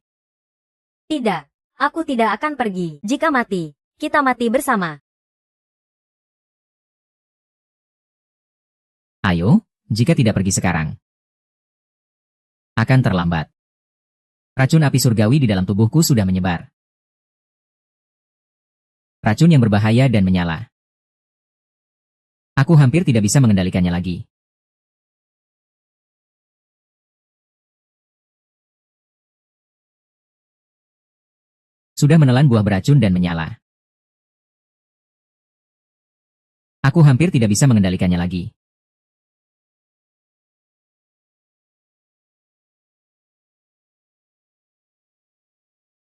Tidak, aku tidak akan pergi. Jika mati, kita mati bersama. Ayo, jika tidak pergi sekarang, akan terlambat. Racun api surgawi di dalam tubuhku sudah menyebar. Racun yang berbahaya dan menyala. Aku hampir tidak bisa mengendalikannya lagi. Sudah menelan buah beracun dan menyala. Aku hampir tidak bisa mengendalikannya lagi.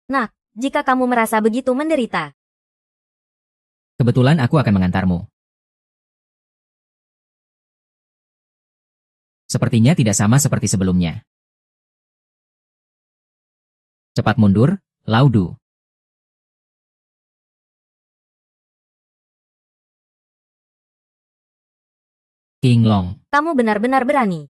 Nah, jika kamu merasa begitu menderita, Kebetulan aku akan mengantarmu. Sepertinya tidak sama seperti sebelumnya. Cepat mundur, Laudu. King Long. kamu benar-benar berani.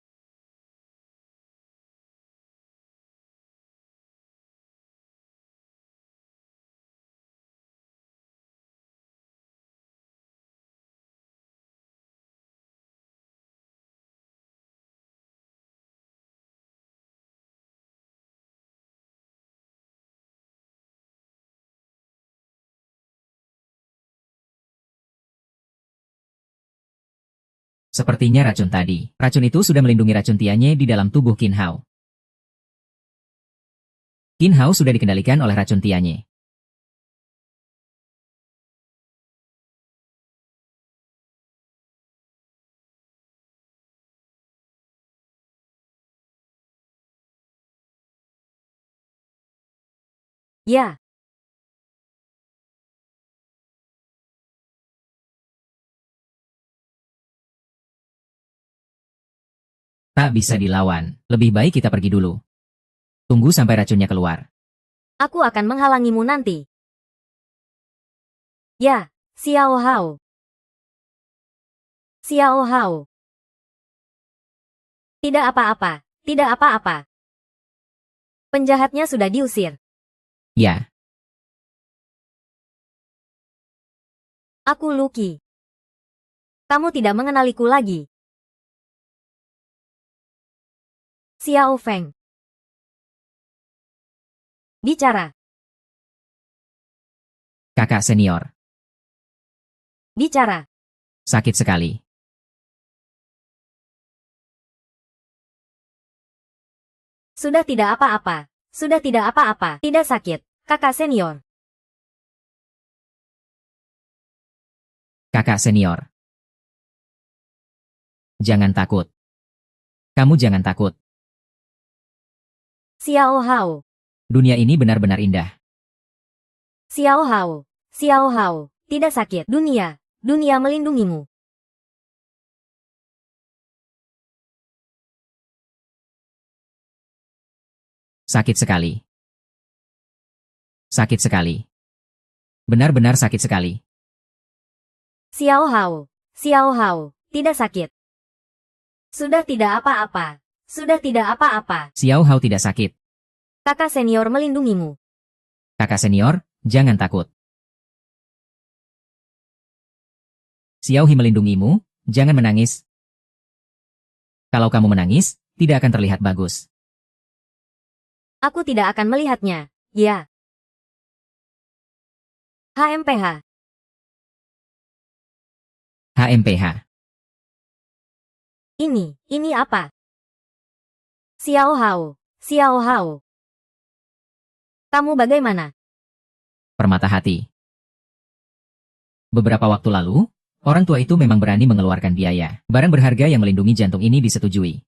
Sepertinya racun tadi. Racun itu sudah melindungi racun Tianye di dalam tubuh Qin Hao. Qin Hao sudah dikendalikan oleh racun Tianye. Ya, Tak bisa dilawan. Lebih baik kita pergi dulu. Tunggu sampai racunnya keluar. aku akan menghalangimu nanti. Ya, Xiao Hao. Xiao Hao. Tidak apa-apa, tidak apa-apa. Penjahatnya sudah diusir. Ya, Aku Lucky. Kamu tidak mengenaliku lagi. Xiao Feng. Bicara. Kakak senior. Bicara. Sakit sekali. Sudah tidak apa-apa. Sudah tidak apa-apa. Tidak sakit, kakak senior. Kakak senior. Jangan takut. Kamu jangan takut. Xiao Hao. Dunia ini benar-benar indah. Xiao Hao. Xiao Hao. Tidak sakit. Dunia. Dunia melindungimu. Sakit sekali. Sakit sekali. Benar-benar sakit sekali. Xiao Hao. Xiao Hao. Tidak sakit. Sudah tidak apa-apa. Sudah tidak apa-apa. Xiao Hao tidak sakit. Kakak senior melindungimu. Kakak senior, jangan takut. Xiao Hi melindungimu, jangan menangis. Kalau kamu menangis, tidak akan terlihat bagus. Aku tidak akan melihatnya. Ya. HMPH. HMPH. Ini apa? Xiao Hao. Xiao Hao. Kamu bagaimana? Permata hati. Beberapa waktu lalu, orang tua itu memang berani mengeluarkan biaya. Barang berharga yang melindungi jantung ini disetujui.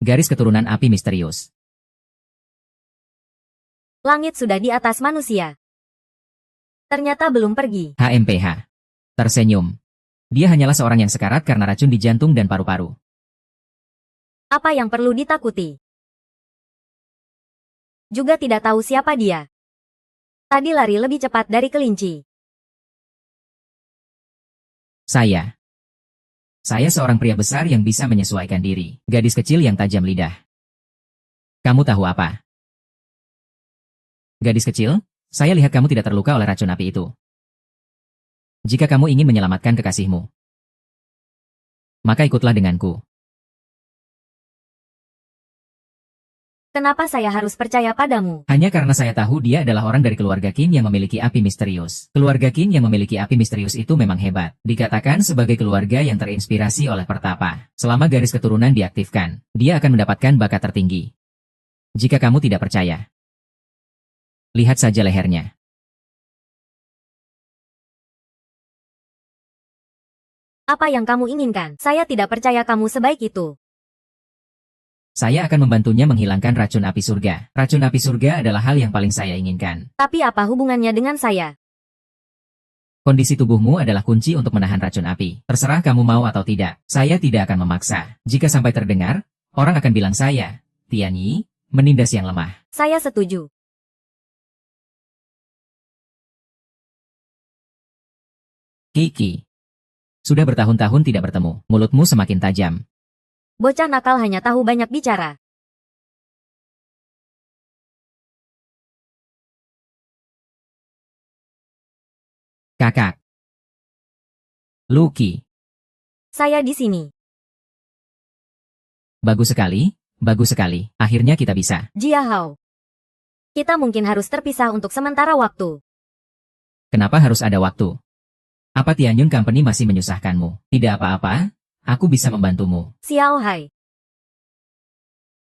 Garis keturunan api misterius. Langit sudah di atas manusia. Ternyata belum pergi. HMPH. Tersenyum. Dia hanyalah seorang yang sekarat karena racun di jantung dan paru-paru. Apa yang perlu ditakuti? Juga tidak tahu siapa dia. Tadi lari lebih cepat dari kelinci. Saya seorang pria besar yang bisa menyesuaikan diri. Gadis kecil yang tajam lidah. Kamu tahu apa? Gadis kecil, saya lihat kamu tidak terluka oleh racun api itu. Jika kamu ingin menyelamatkan kekasihmu, maka ikutlah denganku. Kenapa saya harus percaya padamu? Hanya karena saya tahu dia adalah orang dari keluarga Qin yang memiliki api misterius. Keluarga Qin yang memiliki api misterius itu memang hebat. Dikatakan sebagai keluarga yang terinspirasi oleh pertapa. Selama garis keturunan diaktifkan, dia akan mendapatkan bakat tertinggi. Jika kamu tidak percaya, lihat saja lehernya. Apa yang kamu inginkan? Saya tidak percaya kamu sebaik itu. Saya akan membantunya menghilangkan racun api surga. Racun api surga adalah hal yang paling saya inginkan. Tapi apa hubungannya dengan saya? Kondisi tubuhmu adalah kunci untuk menahan racun api. Terserah kamu mau atau tidak. Saya tidak akan memaksa. Jika sampai terdengar, orang akan bilang saya, Tianyi, menindas yang lemah. Saya setuju. Kiki. Sudah bertahun-tahun tidak bertemu. Mulutmu semakin tajam. Bocah nakal hanya tahu banyak bicara. Kakak. Lucky. Saya di sini. Bagus sekali, bagus sekali. Akhirnya kita bisa. Jia Hao. Kita mungkin harus terpisah untuk sementara waktu. Kenapa harus ada waktu? Apa Tianyun Company masih menyusahkanmu? Tidak apa-apa, aku bisa membantumu. Xiao Hai.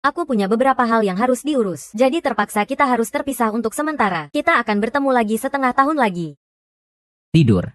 Aku punya beberapa hal yang harus diurus. Jadi terpaksa kita harus terpisah untuk sementara. Kita akan bertemu lagi setengah tahun lagi. Tidur.